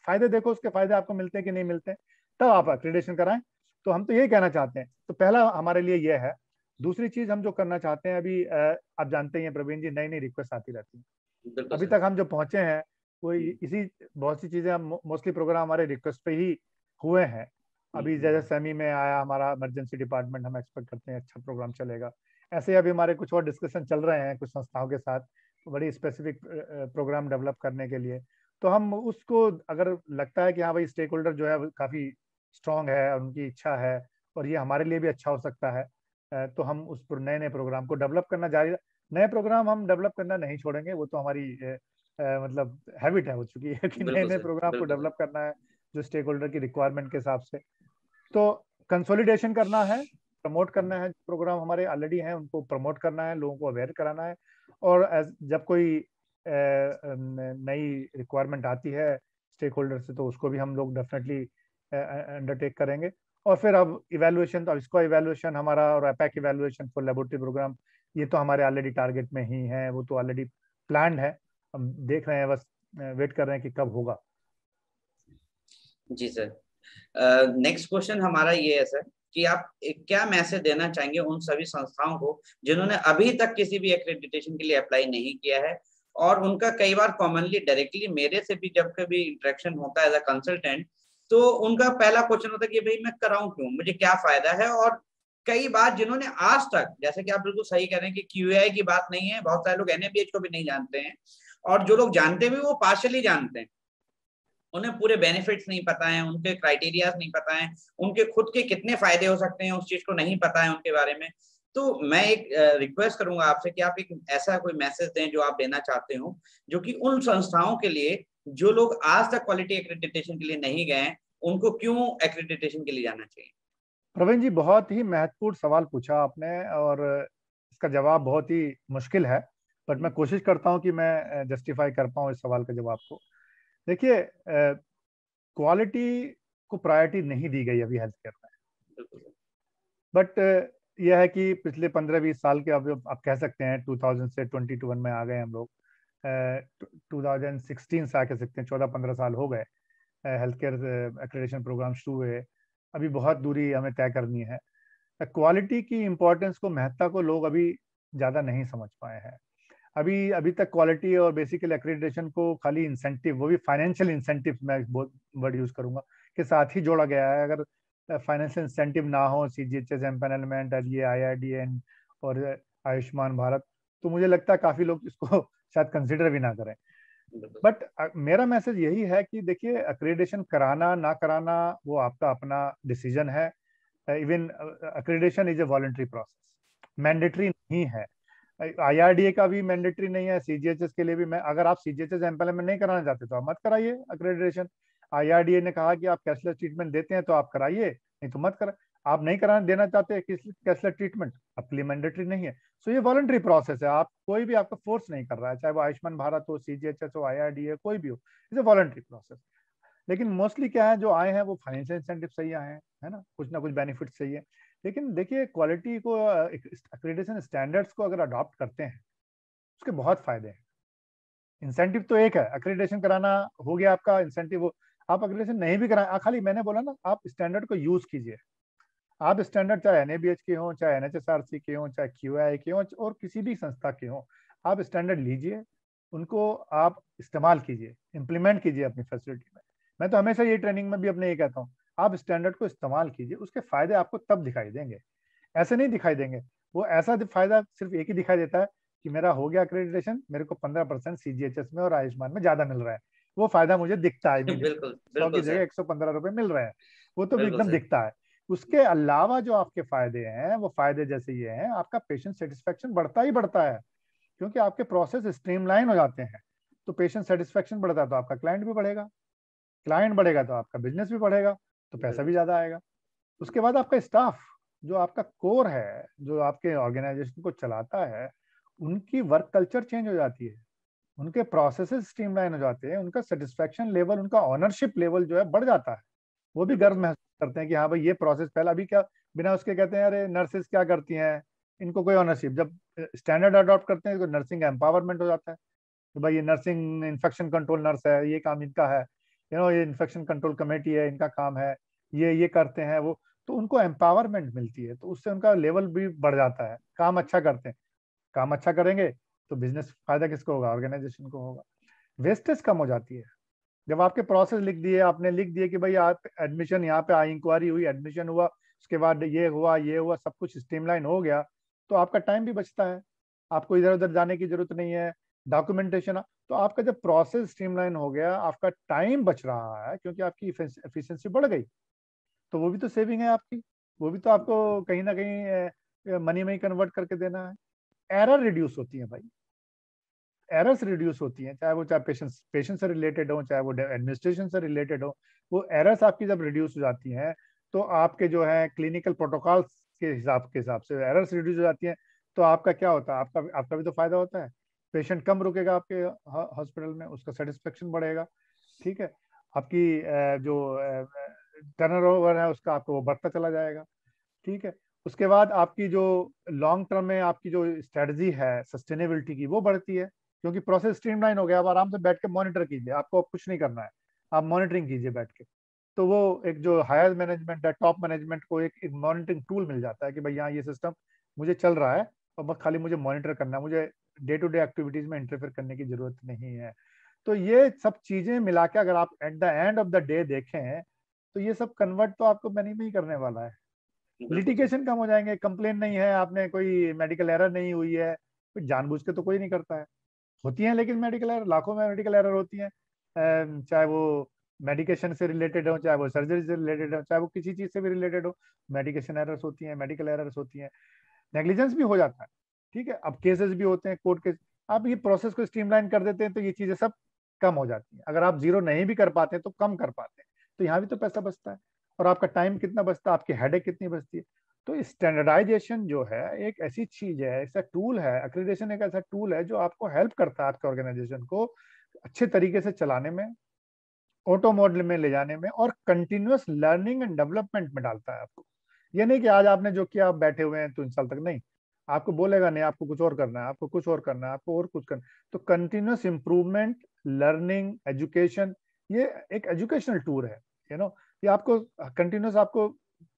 फायदे देखो, उसके फायदे आपको मिलते हैं कि नहीं मिलते हैं, तब आप एक्रेडिटेशन कराएं। तो हम तो यही कहना चाहते हैं। तो पहला हमारे लिए यह है। दूसरी चीज हम जो करना चाहते हैं, अभी आप जानते हैं प्रवीण जी, नई नई रिक्वेस्ट आती रहती है। अभी तक हम जो पहुंचे हैं वो इसी, बहुत सी चीजें हम मोस्टली प्रोग्राम हमारे रिक्वेस्ट पे ही हुए हैं। अभी जैसे सेमी में आया हमारा इमरजेंसी डिपार्टमेंट, हम एक्सपेक्ट करते हैं अच्छा प्रोग्राम चलेगा। ऐसे अभी हमारे कुछ और डिस्कशन चल रहे हैं कुछ संस्थाओं के साथ, बड़ी स्पेसिफिक प्रोग्राम डेवलप करने के लिए। तो हम उसको, अगर लगता है कि हाँ भाई स्टेक होल्डर जो है काफी स्ट्रांग है, उनकी इच्छा है और ये हमारे लिए भी अच्छा हो सकता है, तो हम उस नए नए प्रोग्राम को डेवलप करना जारी। नए प्रोग्राम हम डेवलप करना नहीं छोड़ेंगे, वो तो हमारी मतलब हैबिट है हो चुकी है कि नए नए प्रोग्राम को डेवलप करना है जो स्टेक होल्डर की रिक्वायरमेंट के हिसाब से। तो कंसोलिडेशन करना है, प्रमोट करना है, प्रोग्राम हमारे ऑलरेडी हैं उनको प्रमोट करना है, लोगों को अवेयर कराना है। और जब कोई नई रिक्वायरमेंट आती है स्टेक होल्डर से, तो उसको भी हम लोग डेफिनेटली अंडरटेक करेंगे। और फिर अब इवैल्यूएशन, तो इसको इवैल्यूएशन हमारा और APAC evaluation for laboratory programme, ये तो हमारे ऑलरेडी टारगेट में ही है, वो तो ऑलरेडी प्लान्ड है। हम देख रहे हैं, बस वेट कर रहे हैं कि कब होगा। जी सर, नेक्स्ट क्वेश्चन हमारा ये है सर कि आप क्या मैसेज देना चाहेंगे उन सभी संस्थाओं को जिन्होंने अभी तक किसी भी एक्रेडिटेशन के लिए अप्लाई नहीं किया है, और उनका कई बार कॉमनली डायरेक्टली मेरे से भी जब कभी इंटरेक्शन होता है एज अ कंसल्टेंट, तो उनका पहला क्वेश्चन होता है कि भाई मैं कराऊं क्यों, मुझे क्या फायदा है। और कई बार जिन्होंने आज तक, जैसे कि आप बिल्कुल सही कह रहे हैं कि क्यूएआई की बात नहीं है, बहुत सारे लोग एनएबीएच को भी नहीं जानते हैं, और जो लोग जानते भी वो पार्शियली जानते हैं, उन्हें पूरे बेनिफिट्स नहीं पता है, उनके क्राइटेरियाज नहीं पता है, उनके खुद के कितने फायदे हो सकते हैं उस चीज को नहीं पता है उनके बारे में। तो मैं एक रिक्वेस्ट करूंगा आपसे कि आप एक ऐसा कोई मैसेज दें जो आप देना चाहते हो, जो कि उन संस्थाओं के लिए जो लोग आज तक क्वालिटी एक्रेडिटेशन के लिए नहीं गए, उनको क्यों एक्रेडिटेशन के लिए जाना चाहिए। प्रवीण जी, बहुत ही महत्वपूर्ण सवाल पूछा आपने, और इसका जवाब बहुत ही मुश्किल है, बट मैं कोशिश करता हूं कि मैं जस्टिफाई कर पाऊं इस सवाल के जवाब को। देखिए, क्वालिटी को प्रायोरिटी नहीं दी गई अभी हेल्थ केयर में, बट यह है कि पिछले 15-20 साल के, अब आप कह सकते हैं 2000 से 2021 में आ गए हम लोग, 2016 से आ कह सकते हैं, 14-15 साल हो गए हेल्थ केयर एक्रेडिटेशन प्रोग्राम शुरू हुए। अभी बहुत दूरी हमें तय करनी है। क्वालिटी की इम्पोर्टेंस को, महत्ता को लोग अभी ज़्यादा नहीं समझ पाए हैं। अभी तक क्वालिटी और बेसिकली एक्रेडिटेशन को खाली इंसेंटिव, वो भी फाइनेंशियल इंसेंटिव, मैं वर्ड यूज करूंगा, के साथ ही जोड़ा गया है। अगर फाइनेंशियल इंसेंटिव ना हो, सीजीएचएस एम्पैनलमेंट, ये आईआरडीएन और आयुष्मान भारत, तो मुझे लगता है काफी लोग इसको शायद कंसिडर भी ना करें। बट मेरा मैसेज यही है कि देखिए, एक्रेडिटेशन कराना ना कराना वो आपका अपना डिसीजन है। Even accreditation is a voluntary process, mandatory नहीं है। आईआरडीए का भी मैंडेटरी नहीं है, सीजीएचएस के लिए भी। मैं, अगर आप सीजीएचएस एम्पैनलमेंट नहीं कराना चाहते तो आप मत कराइए एक्रेडिटेशन। आईआरडीए ने कहा कि आप कैशलेस ट्रीटमेंट देते हैं तो आप कराइए, नहीं तो मत करा। आप नहीं कराना देना चाहते कैशलेस ट्रीटमेंट, आपके लिए मैंडेटरी नहीं है। सो ये वॉलंटरी प्रोसेस है, आप कोई भी आपका फोर्स नहीं कर रहा है, चाहे वो आयुष्मान भारत हो, सीजीएचएस हो, आईआरडीए, कोई भी हो, इट्स ए वॉलंटरी प्रोसेस। लेकिन मोस्टली क्या है, जो आए हैं वो फाइनेंशियल इंसेंटिव से ही आए हैं, है ना कुछ बेनिफिट चाहिए। लेकिन देखिए, क्वालिटी को, एक्रेडिटेशन स्टैंडर्ड्स को अगर अडॉप्ट करते हैं, उसके बहुत फायदे हैं। इंसेंटिव तो एक है, एक्रेडिटेशन कराना हो गया आपका इंसेंटिव। आप एक्रेडिटेशन नहीं भी कराएं, खाली मैंने बोला ना, आप स्टैंडर्ड को यूज कीजिए। आप स्टैंडर्ड चाहे एनएबीएच के हों, चाहे एनएचएसआरसी के हों, चाहे क्यूआई के हों, और किसी भी संस्था के हों, आप स्टैंडर्ड लीजिए, उनको आप इस्तेमाल कीजिए, इम्प्लीमेंट कीजिए अपनी फैसिलिटी में। मैं तो हमेशा ये ट्रेनिंग में भी अपने ये कहता हूँ, आप स्टैंडर्ड को इस्तेमाल कीजिए, उसके फायदे आपको तब दिखाई देंगे, ऐसे नहीं दिखाई देंगे। वो ऐसा फायदा सिर्फ एक ही दिखाई देता है कि मेरा हो गया एक्रेडिटेशन, मेरे को 15% सीजीएचएस में और आयुष्मान में ज्यादा मिल रहा है, वो फायदा मुझे दिखता है। बिल्कुल 100 की बिल्कुल जगह सर, 115 रुपए मिल रहे हैं, वो तो बिल्कुल एकदम सर। दिखता है। उसके अलावा जो आपके फायदे हैं, वो फायदे जैसे ये हैं, आपका पेशेंट सेटिस्फेक्शन बढ़ता ही बढ़ता है, क्योंकि आपके प्रोसेस स्ट्रीमलाइन हो जाते हैं। तो पेशेंट सेटिस्फेक्शन बढ़ता है तो आपका क्लाइंट भी बढ़ेगा, क्लाइंट बढ़ेगा तो आपका बिजनेस भी बढ़ेगा, तो पैसा भी ज्यादा आएगा। उसके बाद आपका स्टाफ, जो आपका कोर है, जो आपके ऑर्गेनाइजेशन को चलाता है, उनकी वर्क कल्चर चेंज हो जाती है, उनके प्रोसेसेस स्ट्रीमलाइन हो जाते हैं, उनका सेटिस्फेक्शन लेवल, उनका ऑनरशिप लेवल जो है बढ़ जाता है। वो भी गर्व महसूस करते हैं कि हाँ भाई ये प्रोसेस, पहले अभी क्या बिना उसके कहते हैं अरे नर्सेस क्या करती हैं, इनको कोई ऑनरशिप। जब स्टैंडर्ड अडॉप्ट करते हैं तो नर्सिंग एम्पावरमेंट हो जाता है कि भाई ये नर्सिंग इन्फेक्शन कंट्रोल नर्स है, ये काम इनका है, ये इन्फेक्शन कंट्रोल कमेटी है, इनका काम है, ये करते हैं वो। तो उनको एम्पावरमेंट मिलती है, तो उससे उनका लेवल भी बढ़ जाता है, काम अच्छा करते हैं। काम अच्छा करेंगे तो बिजनेस फायदा किसको होगा? ऑर्गेनाइजेशन को होगा। वेस्टेज कम हो जाती है। जब आपके प्रोसेस लिख दिए, आपने लिख दिए कि भाई आप एडमिशन यहाँ पे आई, इंक्वायरी हुई, एडमिशन हुआ, उसके बाद ये हुआ, सब कुछ स्ट्रीमलाइन हो गया, तो आपका टाइम भी बचता है, आपको इधर उधर जाने की जरूरत नहीं है, डॉक्यूमेंटेशन। तो आपका जब प्रोसेस स्ट्रीमलाइन हो गया, आपका टाइम बच रहा है क्योंकि आपकी एफिशिएंसी बढ़ गई, तो वो भी तो सेविंग है आपकी, वो भी तो आपको कहीं ना कहीं मनी में ही कन्वर्ट करके देना है। एरर रिड्यूस होती है भाई, एरर्स रिड्यूस होती हैं, चाहे वो पेशेंट पेशेंट से रिलेटेड हो, चाहे वो एडमिनिस्ट्रेशन से रिलेटेड हो। वो एरर्स आपकी जब रिड्यूस हो जाती हैं, तो आपके जो है क्लिनिकल प्रोटोकॉल्स के हिसाब से एरर्स रिड्यूस हो जाती हैं, तो आपका क्या होता है? आपका आपका भी तो फायदा होता है। पेशेंट कम रुकेगा आपके हॉस्पिटल में, उसका सेटिस्फेक्शन बढ़ेगा। ठीक है, आपकी जो टर्नर ओवर है उसका, आपको वो बढ़ता चला जाएगा। ठीक है, उसके बाद आपकी जो लॉन्ग टर्म में आपकी जो स्ट्रेटजी है सस्टेनेबिलिटी की, वो बढ़ती है, क्योंकि प्रोसेस स्ट्रीमलाइन हो गया। आप आराम से बैठ के मॉनिटर कीजिए, आपको अब कुछ नहीं करना है, आप मॉनिटरिंग कीजिए बैठ के। तो वो एक जो हायर मैनेजमेंट है, टॉप मैनेजमेंट को एक मॉनिटरिंग टूल मिल जाता है कि भाई यहाँ ये सिस्टम मुझे चल रहा है, और बस खाली मुझे मॉनिटर करना है, मुझे डे टू डे एक्टिविटीज में इंटरफेयर करने की जरूरत नहीं है। तो ये सब चीजें मिला के अगर आप at the end of the day देखें, तो ये सब कन्वर्ट तो आपको मनी में ही करने वाला है। बिल्कुल सर। लिटिगेशन कम हो जाएंगे, कंप्लेन नहीं है, आपने कोई मेडिकल एरर नहीं हुई है, कोई जानबूझ के तो कोई नहीं करता है। होती हैं लेकिन मेडिकल एरर, लाखों में मेडिकल एरर होती हैं, चाहे वो मेडिकेशन से रिलेटेड हो, चाहे वो सर्जरी से रिलेटेड हो, चाहे वो किसी चीज से भी रिलेटेड हो, मेडिकेशन एरर्स होती हैं, मेडिकल एरर्स होती हैं, नेग्लिजेंस भी हो जाता है। ठीक है, अब केसेस भी होते हैं, कोर्ट केस। आप ये प्रोसेस को स्ट्रीमलाइन कर देते हैं तो ये चीजें सब कम हो जाती हैं। अगर आप जीरो नहीं भी कर पाते तो कम कर पाते हैं, तो यहाँ भी तो पैसा बचता है, और आपका टाइम कितना बचता है, आपकी हेडेक कितनी बचती है। तो स्टैंडर्डाइजेशन जो है एक ऐसी चीज है, ऐसा टूल है, एक्रेडिटेशन एक ऐसा टूल है जो आपको हेल्प करता है आपके ऑर्गेनाइजेशन को अच्छे तरीके से चलाने में, ऑटो मॉडल में ले जाने में, और कंटिन्यूअस लर्निंग एंड डेवलपमेंट में डालता है आपको। ये नहीं कि आज आपने जो किया आप बैठे हुए हैं तो 3 साल तक नहीं, आपको बोलेगा नहीं, आपको कुछ और करना है, आपको कुछ और करना है, आपको और कुछ करना है। तो कंटिन्यूअस इंप्रूवमेंट, लर्निंग, एजुकेशन, ये एक एजुकेशनल टूर है। ये आपको कंटिन्यूस आपको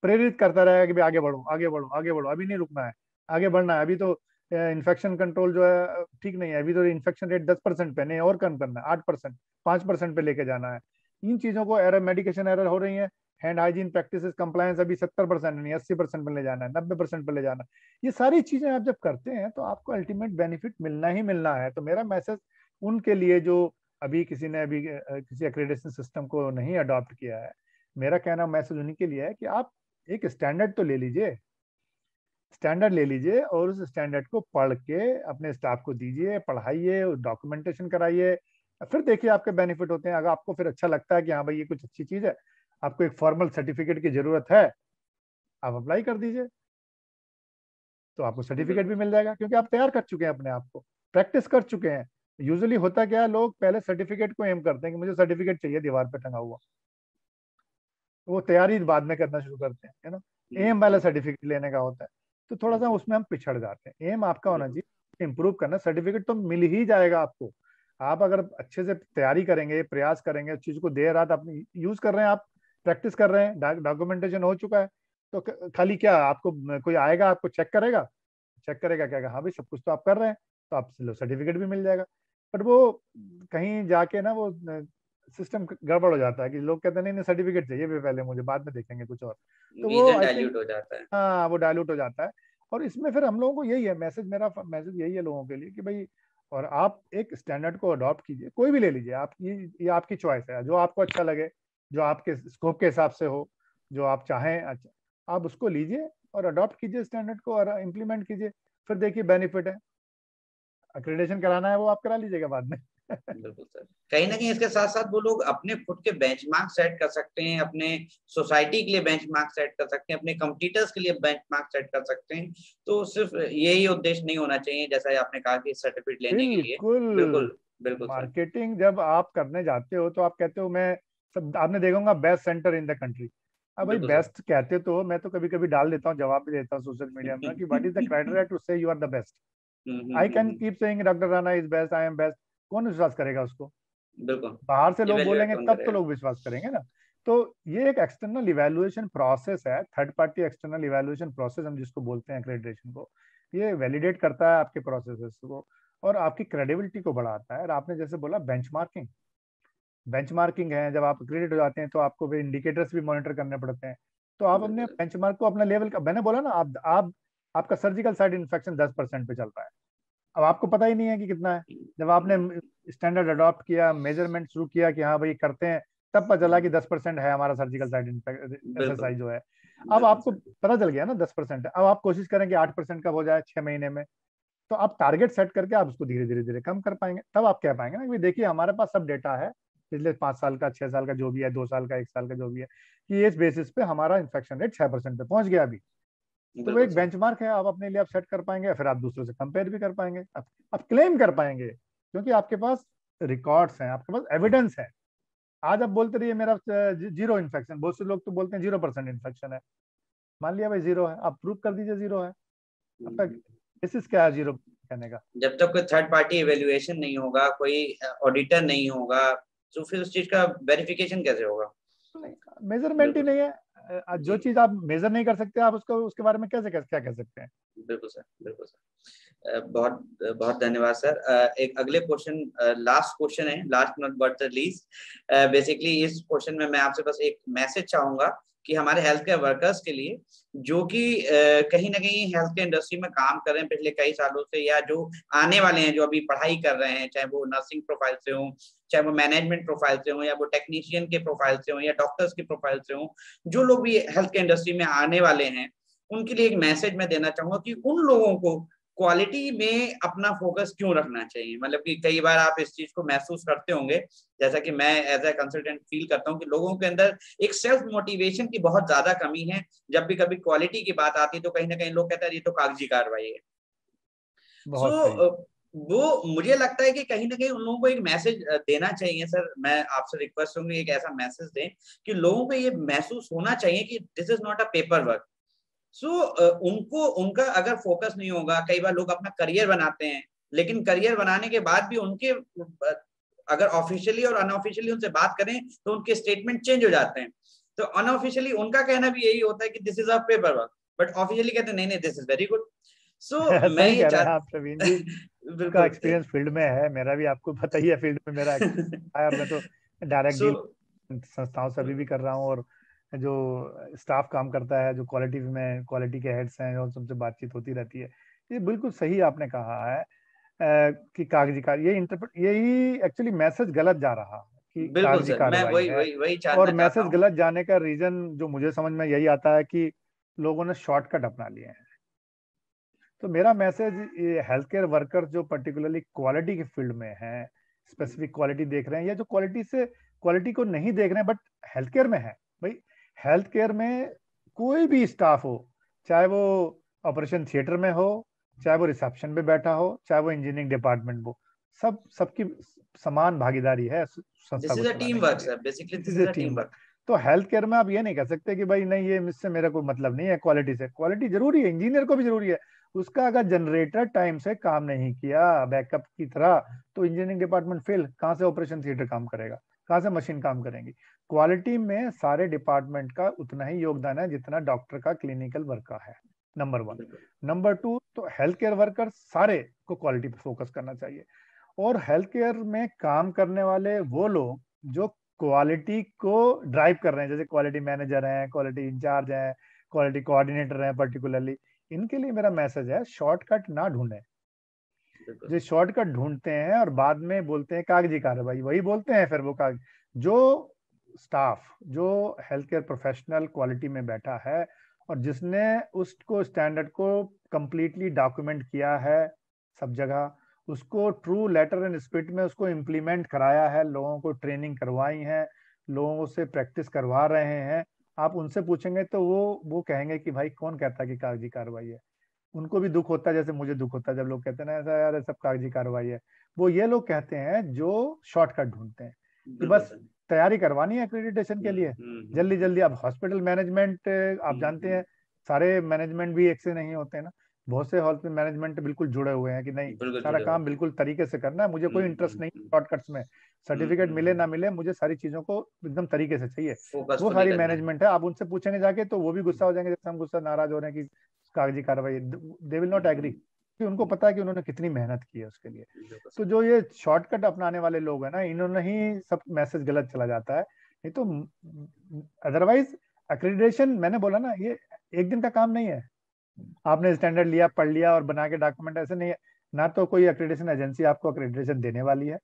प्रेरित करता रहेगा कि भाई आगे बढ़ो, आगे बढ़ो, आगे बढ़ो, अभी नहीं रुकना है, आगे बढ़ना है। अभी तो इन्फेक्शन कंट्रोल जो है ठीक नहीं है, अभी तो इन्फेक्शन रेट 10% पे नहीं, और कम करना है, 8%, 5% पे लेके जाना है। इन चीजों को एरर, मेडिकेशन एरर हो रही है, हैंड हाइजीन प्रैक्टिसेस कंप्लायंस अभी 70% नहीं, 80% पे ले जाना है, 90% पे ले जाना है। ये सारी चीजें आप जब करते हैं तो आपको अल्टीमेट बेनिफिट मिलना ही मिलना है। तो मेरा मैसेज उनके लिए जो अभी किसी ने अभी किसी एक्रेडिटेशन सिस्टम को नहीं अडॉप्ट किया है, मेरा कहना मैसेज उन्हीं के लिए है कि आप एक स्टैंडर्ड तो ले लीजिए, स्टैंडर्ड ले लीजिए, और उस स्टैंडर्ड को पढ़ के अपने स्टाफ को दीजिए, पढ़ाइए, डॉक्यूमेंटेशन कराइए, फिर देखिए आपके बेनिफिट होते हैं। अगर आपको फिर अच्छा लगता है कि हाँ भाई ये कुछ अच्छी चीज है, आपको एक फॉर्मल सर्टिफिकेट की जरूरत है, आप अप्लाई कर दीजिए, तो आपको सर्टिफिकेट भी बिल्कुल मिल जाएगा, क्योंकि आप तैयार कर चुके हैं अपने आप को, प्रैक्टिस कर चुके हैं। यूजुअली होता क्या है, लोग पहले सर्टिफिकेट को एम करते हैं कि मुझे सर्टिफिकेट चाहिए दीवार पे टंगा हुआ, वो तैयारी बाद में करना शुरू करते हैं, है ना। एम वाला सर्टिफिकेट लेने का होता है, तो थोड़ा सा उसमें हम पिछड़ जाते हैं। एम आपका होना बिल्कुल चाहिए इंप्रूव करना, सर्टिफिकेट तो मिल ही जाएगा आपको। आप अगर अच्छे से तैयारी करेंगे, प्रयास करेंगे, उस चीज को देर रात अपनी यूज कर रहे हैं, आप प्रैक्टिस कर रहे हैं, डॉक्यूमेंटेशन हो चुका है, तो खाली क्या आपको कोई आएगा आपको चेक करेगा, चेक करेगा क्या, हाँ भाई सब कुछ तो आप कर रहे हैं, तो आप सर्टिफिकेट भी मिल जाएगा। बट वो कहीं जाके ना वो सिस्टम गड़बड़ हो जाता है कि लोग कहते हैं नहीं नहीं सर्टिफिकेट चाहिए भी पहले मुझे, बाद में देखेंगे कुछ और। तो वो विजन आई थिंक, डाइल्यूट हो जाता है। हाँ वो डायलूट हो जाता है। और इसमें फिर हम लोगों को यही है मैसेज, मेरा मैसेज यही है लोगों के लिए कि भाई, और आप एक स्टैंडर्ड को अडॉप्ट कीजिए, कोई भी ले लीजिए आप, ये आपकी चॉइस है, जो आपको अच्छा लगे, जो आपके स्कोप के हिसाब से हो, जो आप चाहें, अच्छा आप उसको लीजिए और अडॉप्ट कीजिए स्टैंडर्ड को, और इम्प्लीमेंट कीजिए। फिर देखिए बेनिफिट है, एक्रेडिटेशन कराना है वो आप करा लीजिएगा बाद में। बिल्कुल सर। कहीं ना कहीं इसके साथ साथ वो लोग अपने खुद के बेंचमार्क सेट कर सकते हैं, अपने सोसाइटी के लिए बेंचमार्क सेट कर सकते हैं, अपने कंपटीटर्स के लिए बेंचमार्क सेट कर सकते हैं। तो सिर्फ यही उद्देश्य नहीं होना चाहिए जैसा आपने कहा कि सर्टिफिकेट लेने के लिए। बिल्कुल। बिल्कुल बिल्कुल सर। मार्केटिंग जब आप करने जाते हो तो आप कहते हो मैं सब, आपने देखा होगा best centre in the country. अब भाई बिल्कुल सर। बेस्ट कहते तो हो, मैं तो कभी कभी डाल देता हूँ, जवाब भी देता हूँ सोशल मीडिया में कि what is the criteria to say you are the best. I can hmm. Keep saying doctor Rana is best, I am best. कौन विश्वास करेगा उसको? बिल्कुल। बाहर से लोग इवेल्युएट बोलेंगे कौन तब तो करेगा? लोग विश्वास करेंगे ना। तो ये एक एक्सटर्नल इवैल्यूएशन प्रोसेस है, third party external evaluation process हम जिसको बोलते हैं एक्रेडिटेशन को। ये वैलिडेट करता है आपके प्रोसेसेस को और आपकी क्रेडिबिलिटी को बढ़ाता है। और आपने जैसे बोला बेंचमार्किंग, बेंचमार्किंग है, जब आप क्रेडिट हो जाते हैं तो आपको फिर इंडिकेटर्स भी मॉनिटर करने पड़ते हैं। तो आप अपने बिल्कुल बेंचमार्क को अपना लेवल का, मैंने बोला ना, आप आपका सर्जिकल साइड इन्फेक्शन 10% पे चल रहा है, अब आपको पता ही नहीं है कि कितना है। जब आपने स्टैंडर्ड अडॉप्ट किया, मेजरमेंट शुरू किया कि हाँ भाई करते हैं, तब पता चला कि 10% है हमारा सर्जिकल साइड बिल्कुल SSI जो है। अब बिल्कुल आपको सर। पता चल गया ना 10% है, अब आप कोशिश करें कि 8% कब हो जाए 6 महीने में। तो आप टारगेट सेट करके आप उसको धीरे धीरे धीरे कम कर पाएंगे, तब आप कह पाएंगे ना कि देखिए हमारे पास सब डेटा है, पिछले 5 साल का, 6 साल का जो भी है, 2 साल का, 1 साल का जो भी है, कि इस बेसिस पे हमारा इन्फेक्शन रेट 6% पे पहुंच गया अभी। तो वो बिल्कुल एक सर। बेंचमार्क है, आप अपने लिए आप सेट कर पाएंगे, फिर आप दूसरों से कंपेयर भी कर पाएंगे, आप क्लेम कर पाएंगे क्योंकि आपके पास रिकॉर्ड्स हैं, आपके पास एविडेंस है। आज आप बोलते रहिए मेरा जीरो इन्फेक्शन, बहुत से लोग तो बोलते हैं 0% इन्फेक्शन है। मान लिया भाई जीरो है, आप प्रूव कर दीजिए जीरो है। आपका बेसिस क्या है जीरो कहने का? जब तक कोई थर्ड पार्टी इवेल्युएशन नहीं होगा, कोई ऑडिटर नहीं होगा, तो फिर उस चीज का वेरिफिकेशन कैसे होगा? मेजरमेंट ही बिल्कुल नहीं है। जो जी। चीज आप मेजर नहीं कर सकते आप उसको, उसके बारे में कैसे क्या कह सकते हैं? बिल्कुल सर। बिल्कुल सर। बहुत बहुत धन्यवाद सर। एक अगले क्वेश्चन, लास्ट क्वेश्चन है, last not but the least. Basically इस क्वेश्चन में मैं आपसे बस एक मैसेज चाहूंगा कि हमारे हेल्थ केयर वर्कर्स के लिए, जो कि कहीं ना कहीं हेल्थ केयर इंडस्ट्री में काम कर रहे हैं पिछले कई सालों से, या जो आने वाले हैं, जो अभी पढ़ाई कर रहे हैं, चाहे वो नर्सिंग प्रोफाइल से हो, चाहे वो मैनेजमेंट प्रोफाइल से हो, या वो टेक्नीशियन के प्रोफाइल से हो, या डॉक्टर्स के प्रोफाइल से हो, जो लोग भी हेल्थ केयर इंडस्ट्री में आने वाले हैं, उनके लिए एक मैसेज मैं देना चाहूंगा कि उन लोगों को क्वालिटी में अपना फोकस क्यों रखना चाहिए। मतलब कि कई बार आप इस चीज को महसूस करते होंगे, जैसा कि मैं एज ए कंसल्टेंट फील करता हूं, कि लोगों के अंदर एक सेल्फ मोटिवेशन की बहुत ज्यादा कमी है। जब भी कभी क्वालिटी की बात आती है तो कहीं ना कहीं लोग कहते हैं ये तो कागजी कार्रवाई है। सो बहुत सही। वो मुझे लगता है कि कहीं ना कहीं उन लोगों को एक मैसेज देना चाहिए। सर मैं आपसे रिक्वेस्ट करूंगी एक ऐसा मैसेज दें कि लोगों को ये महसूस होना चाहिए कि this is not a paper work. So उनको, उनका अगर फोकस नहीं होगा, कई बार लोग अपना करियर बनाते हैं, लेकिन करियर बनाने के बाद भी उनके अगर ऑफिशियली और अनऑफिशियली उनसे बात करें तो उनके स्टेटमेंट चेंज हो जाते हैं। तो अनऑफिशियली उनका कहना भी यही होता है कि this is a paper work, but officially कहते हैं नहीं नहीं दिस इज वेरी गुड। सो मैं सही ये कह रहे हैं आप चाहता प्रवीण जी, आपका बिल्कुल एक्सपीरियंस फील्ड में है, मेरा भी आपको पता ही है फील्ड में मेरा experience है, और मैं तो डायरेक्ट सो डील संस्थाओं से अभी भी कर रहा हूँ, और जो स्टाफ काम करता है, जो क्वालिटी में क्वालिटी के हेड्स हैं, और सबसे बातचीत होती रहती है। ये बिल्कुल सही आपने कहा है कि कागजी कार, ये इंटरप्रेट, यही एक्चुअली मैसेज गलत जा रहा है कि बिल्कुल कागजी सर, मैं कार्रवाई वही है। वही वही और जानना चाहता मैसेज हूँ। गलत जाने का रीजन जो मुझे समझ में यही आता है कि लोगों ने शॉर्टकट अपना लिए हैं। तो मेरा मैसेज ये हेल्थ केयर वर्कर जो पर्टिकुलरली क्वालिटी के फील्ड में हैं, स्पेसिफिक क्वालिटी देख रहे हैं, या जो क्वालिटी को नहीं देख रहे हैं बट हेल्थ केयर में है, भाई हेल्थ केयर में कोई भी स्टाफ हो, चाहे वो ऑपरेशन थिएटर में हो, चाहे वो रिसेप्शन पे बैठा हो, चाहे वो इंजीनियरिंग डिपार्टमेंट हो, सबकी समान भागीदारी है संस्था दिस को इज अ टीम चलाने के वर्क लिए। Sir, basically this this is is a a team team work. Work. तो हेल्थ केयर में आप ये नहीं कह सकते कि भाई नहीं, ये इससे मेरा कोई मतलब नहीं है, क्वालिटी से, क्वालिटी जरूरी है, इंजीनियर को भी जरूरी है। उसका अगर जनरेटर टाइम से काम नहीं किया बैकअप की तरह, तो इंजीनियरिंग डिपार्टमेंट फेल, कहाँ से ऑपरेशन थिएटर काम करेगा, कहाँ से मशीन काम करेंगी? क्वालिटी में सारे डिपार्टमेंट का उतना ही योगदान है जितना डॉक्टर का क्लिनिकल वर्क का है, नंबर वन। नंबर टू, तो हेल्थ केयर वर्कर सारे को क्वालिटी पे फोकस करना चाहिए। और हेल्थ केयर में काम करने वाले वो लोग जो क्वालिटी को ड्राइव कर रहे हैं, जैसे क्वालिटी मैनेजर हैं, क्वालिटी इंचार्ज हैं, क्वालिटी कोऑर्डिनेटर हैं पर्टिकुलरली, इनके लिए मेरा मैसेज है शॉर्टकट ना ढूंढें। जो शॉर्टकट ढूंढते हैं और बाद में बोलते हैं कागजी कार्रवाई, वही बोलते हैं फिर वो कागज। जो स्टाफ, जो हेल्थ केयर प्रोफेशनल क्वालिटी में बैठा है और जिसने उसको स्टैंडर्ड को कंप्लीटली डॉक्यूमेंट किया है सब जगह, उसको ट्रू लेटर एंड स्पिरिट में उसको इम्प्लीमेंट कराया है, लोगों को ट्रेनिंग करवाई है, लोगों से प्रैक्टिस करवा रहे हैं। आप उनसे पूछेंगे तो वो कहेंगे कि भाई कौन कहता है कि कागजी कार्रवाई है। उनको भी दुख होता है, जैसे मुझे दुख होता है जब लोग कहते हैं ना ऐसा यार सब कागजी कार्रवाई है। वो ये लोग कहते हैं जो शॉर्टकट ढूंढते हैं कि बिल्कुल बस सर। तैयारी करवानी है एक्रेडिटेशन के लिए जल्दी जल्दी। अब हॉस्पिटल मैनेजमेंट आप जानते हैं, सारे मैनेजमेंट भी एक से नहीं होते हैं ना। बहुत से हॉस्पिटल मैनेजमेंट बिल्कुल जुड़े हुए हैं कि नहीं बिल्कुल सारा जुड़े काम होते हैं। बिल्कुल तरीके से करना है, मुझे कोई इंटरेस्ट नहीं शॉर्टकट्स में, सर्टिफिकेट मिले ना मिले, मुझे सारी चीजों को एकदम तरीके से चाहिए। वो फोकसफुली सारी करना है। मैनेजमेंट है। आप उनसे पूछेंगे जाके तो वो भी गुस्सा हो जाएंगे, जैसे हम गुस्सा नाराज हो रहे हैं कि कागजी कार्रवाई, दे विल नॉट एग्री, कि उनको पता है कि उन्होंने कितनी मेहनत की है उसके लिए। बिल्कुल तो सर। जो ये शॉर्टकट अपनाने वाले लोग हैं ना, इन्होंने ही सब मैसेज गलत चला जाता है। नहीं तो अदरवाइज एक्रेडिटेशन मैंने बोला ना, ये एक दिन का काम नहीं है। आपने स्टैंडर्ड लिया, पढ़ लिया और बना के डॉक्यूमेंट, ऐसे नहीं है। ना तो कोई एक्रेडिटेशन एजेंसी आपको एक्रेडिटेशन देने वाली है,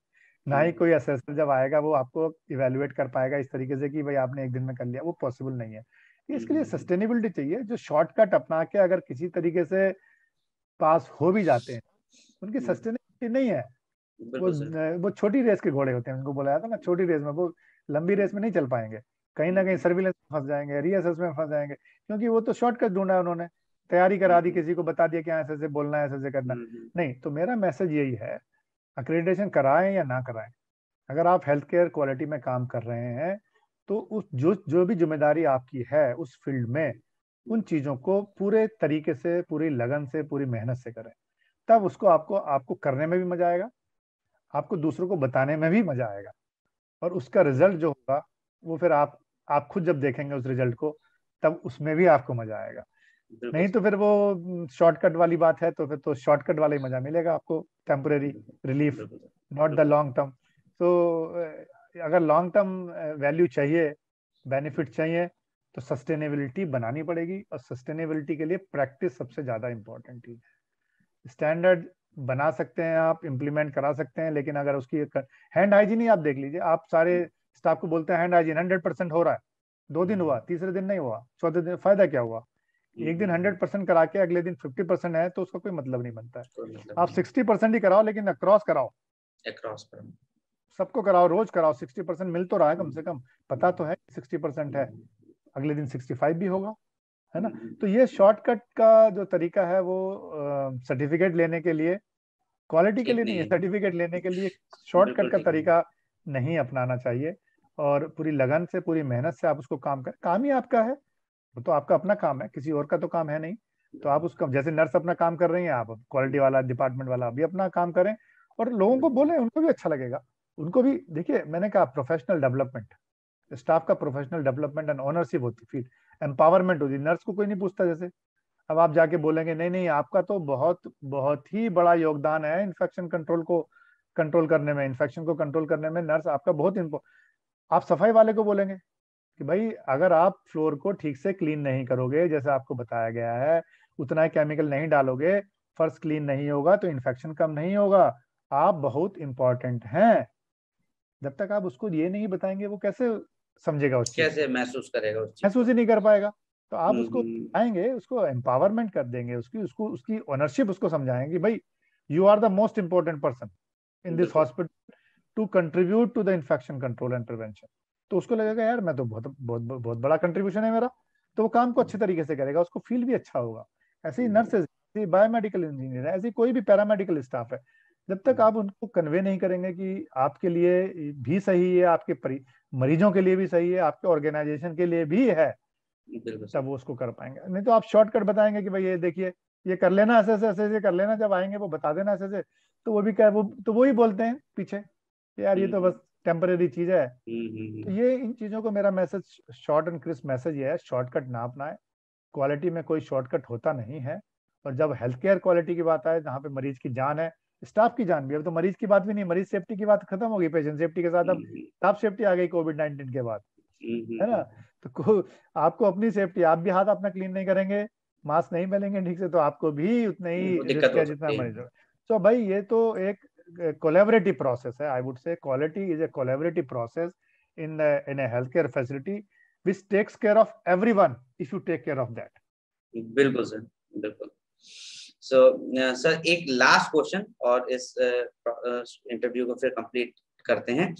ना ही कोई असेसर जब आएगा वो आपको इवेलुएट कर पाएगा इस तरीके से कि भाई आपने एक दिन में कर लिया, वो पॉसिबल नहीं है। इसके लिए सस्टेनेबिलिटी चाहिए। जो शॉर्टकट अपना के अगर किसी तरीके से पास हो भी जाते हैं, उनकी सस्टेनेबिलिटी नहीं है। वो बिल्कुल सर। वो छोटी रेस के घोड़े होते हैं, उनको बोला जाता है ना छोटी रेस में, वो लंबी रेस में नहीं चल पाएंगे। कहीं ना कहीं सर्विलेंस में फंस जाएंगे, रीअसेस में फंस जाएंगे, क्योंकि वो तो शॉर्टकट ढूंढा है उन्होंने, तैयारी करा दी, किसी को बता दिया कि ऐसे ऐसे बोलना है, ऐसे ऐसे करना है। नहीं, तो मेरा मैसेज यही है, अक्रेडिटेशन कराएं या ना कराएं, अगर आप हेल्थ केयर क्वालिटी में काम कर रहे हैं तो उस जो जो भी जिम्मेदारी आपकी है उस फील्ड में, उन चीजों को पूरे तरीके से, पूरी लगन से, पूरी मेहनत से करें। तब उसको आपको आपको करने में भी मजा आएगा, आपको दूसरों को बताने में भी मजा आएगा, और उसका रिजल्ट जो होगा वो फिर आप खुद जब देखेंगे उस रिजल्ट को, तब उसमें भी आपको मजा आएगा। बिल्कुल नहीं तो फिर वो शॉर्टकट वाली बात है, तो फिर तो शॉर्टकट वाला ही मजा मिलेगा आपको, टेम्परेरी रिलीफ, बिल्कुल नॉट द लॉन्ग टर्म। तो अगर लॉन्ग टर्म वैल्यू चाहिए, बेनिफिट चाहिए, तो सस्टेनेबिलिटी बनानी पड़ेगी, और सस्टेनेबिलिटी के लिए प्रैक्टिस सबसे ज्यादा इंपॉर्टेंट चीज है। स्टैंडर्ड बना सकते हैं आप, इम्प्लीमेंट करा सकते हैं, लेकिन अगर उसकी हैंड हाइजीन ही आप देख लीजिए, आप सारे स्टाफ को बोलते हैं हैंड हाइजीन 100% हो रहा है, 2 दिन हुआ, तीसरे दिन नहीं हुआ, चौथे दिन फायदा क्या हुआ? एक दिन 100% करा के अगले दिन 50% है तो उसका कोई मतलब नहीं बनता है। कोई मतलब आप 60% ही कराओ, लेकिन अक्रॉस कराओ, अक्रॉस पर। सबको कराओ, रोज कराओ, 60% मिल तो रहा है कम से कम, पता तो है 60% है, अगले दिन 65 भी होगा, है ना। तो ये शॉर्टकट का जो तरीका है वो सर्टिफिकेट लेने के लिए, क्वालिटी के ठीक लिए नहीं नहीं है, है। सर्टिफिकेट लेने के लिए शॉर्टकट बिल्कुल का ठीक नहीं। तरीका नहीं अपनाना चाहिए। और पूरी लगन से, पूरी मेहनत से आप उसको काम करें, काम ही आपका है, वो तो आपका अपना काम है, किसी और का तो काम है नहीं। तो आप उसका, जैसे नर्स अपना काम कर रही हैं, आप क्वालिटी वाला डिपार्टमेंट वाला भी अपना काम करें, और लोगों को बोले, उनको भी अच्छा लगेगा। उनको भी देखिए, मैंने कहा प्रोफेशनल डेवलपमेंट, स्टाफ का प्रोफेशनल डेवलपमेंट एंड ओनरशिप होती, फिर एम्पावरमेंट होती। नर्स को कोई नहीं पूछता, जैसे अब आप जाके बोलेंगे नहीं नहीं आपका तो बहुत बहुत ही बड़ा योगदान है इन्फेक्शन कंट्रोल को कंट्रोल करने में, इन्फेक्शन को कंट्रोल करने में नर्स आपका बहुत आप सफाई वाले को बोलेंगे कि भाई अगर आप फ्लोर को ठीक से क्लीन नहीं करोगे, जैसे आपको बताया गया है, उतना ही केमिकल नहीं डालोगे, फर्श क्लीन नहीं होगा, तो इन्फेक्शन कम नहीं होगा, आप बहुत इंपॉर्टेंट हैं। जब तक आप उसको ये नहीं बताएंगे, वो कैसे समझेगा उस चीज कैसे को, महसूस करेगा उस चीज को। महसूस ही नहीं कर पाएगा। तो आप उसको हम्म, आएंगे, उसको एम्पावरमेंट कर देंगे, उसकी ओनरशिप उसको समझाएंगे, भाई you are the most important person in this बिल्कुल। Hospital to contribute to the infection control and prevention. तो उसको लगेगा यार मैं तो बहुत बहुत बहुत बड़ा कंट्रीब्यूशन है मेरा, तो वो काम को अच्छे तरीके से करेगा, उसको फील भी अच्छा होगा। ऐसे ही नर्सेज, ऐसे बायोमेडिकल इंजीनियर है, ऐसे कोई भी पैरामेडिकल स्टाफ है, जब तक आप उनको कन्वे नहीं करेंगे कि आपके लिए भी सही है, आपके मरीजों के लिए भी सही है, आपके ऑर्गेनाइजेशन के लिए भी है, बिल्कुल तब सर। वो उसको कर पाएंगे। नहीं तो आप शॉर्टकट बताएंगे कि भाई ये देखिए, ये कर लेना, ऐसे ऐसे ऐसे ऐसे कर लेना, जब आएंगे वो बता देना ऐसे ऐसे, तो वो भी क्या, वो तो वही बोलते हैं पीछे कि यार ये तो बस टेम्परेरी चीज है। तो ये इन चीजों को मेरा message, short and crisp message ये है, शॉर्टकट ना अपनाएं। क्वालिटी में कोई शॉर्टकट होता नहीं है। और जब हेल्थ केयर क्वालिटी की बात आए, जहाँ पे मरीज की जान है, स्टाफ की जान भी, अब तो मरीज की बात भी नहीं, मरीज सेफ्टी की बात खत्म हो गई, पेशेंट सेफ्टी के साथ अब स्टाफ सेफ्टी आ गई कोविड-19 के बाद, है ना। तो आपको अपनी सेफ्टी, आप भी हाथ अपना क्लीन नहीं करेंगे, मास्क नहीं पहनेंगे ठीक से, तो आपको भी उतने ही वो रिस्क दिक्कत हो है जितना सकती है। मरीज हो। तो भाई ये तो एक कोलेबरेटिव प्रोसेस है, I would say quality is a collaborative process in a health care facility which takes care of everyone if you take care of that. बिल्कुल सर। बिल्कुल। सो सर एक लास्ट क्वेश्चन और इस इंटरव्यू को फिर कंप्लीट करते हैं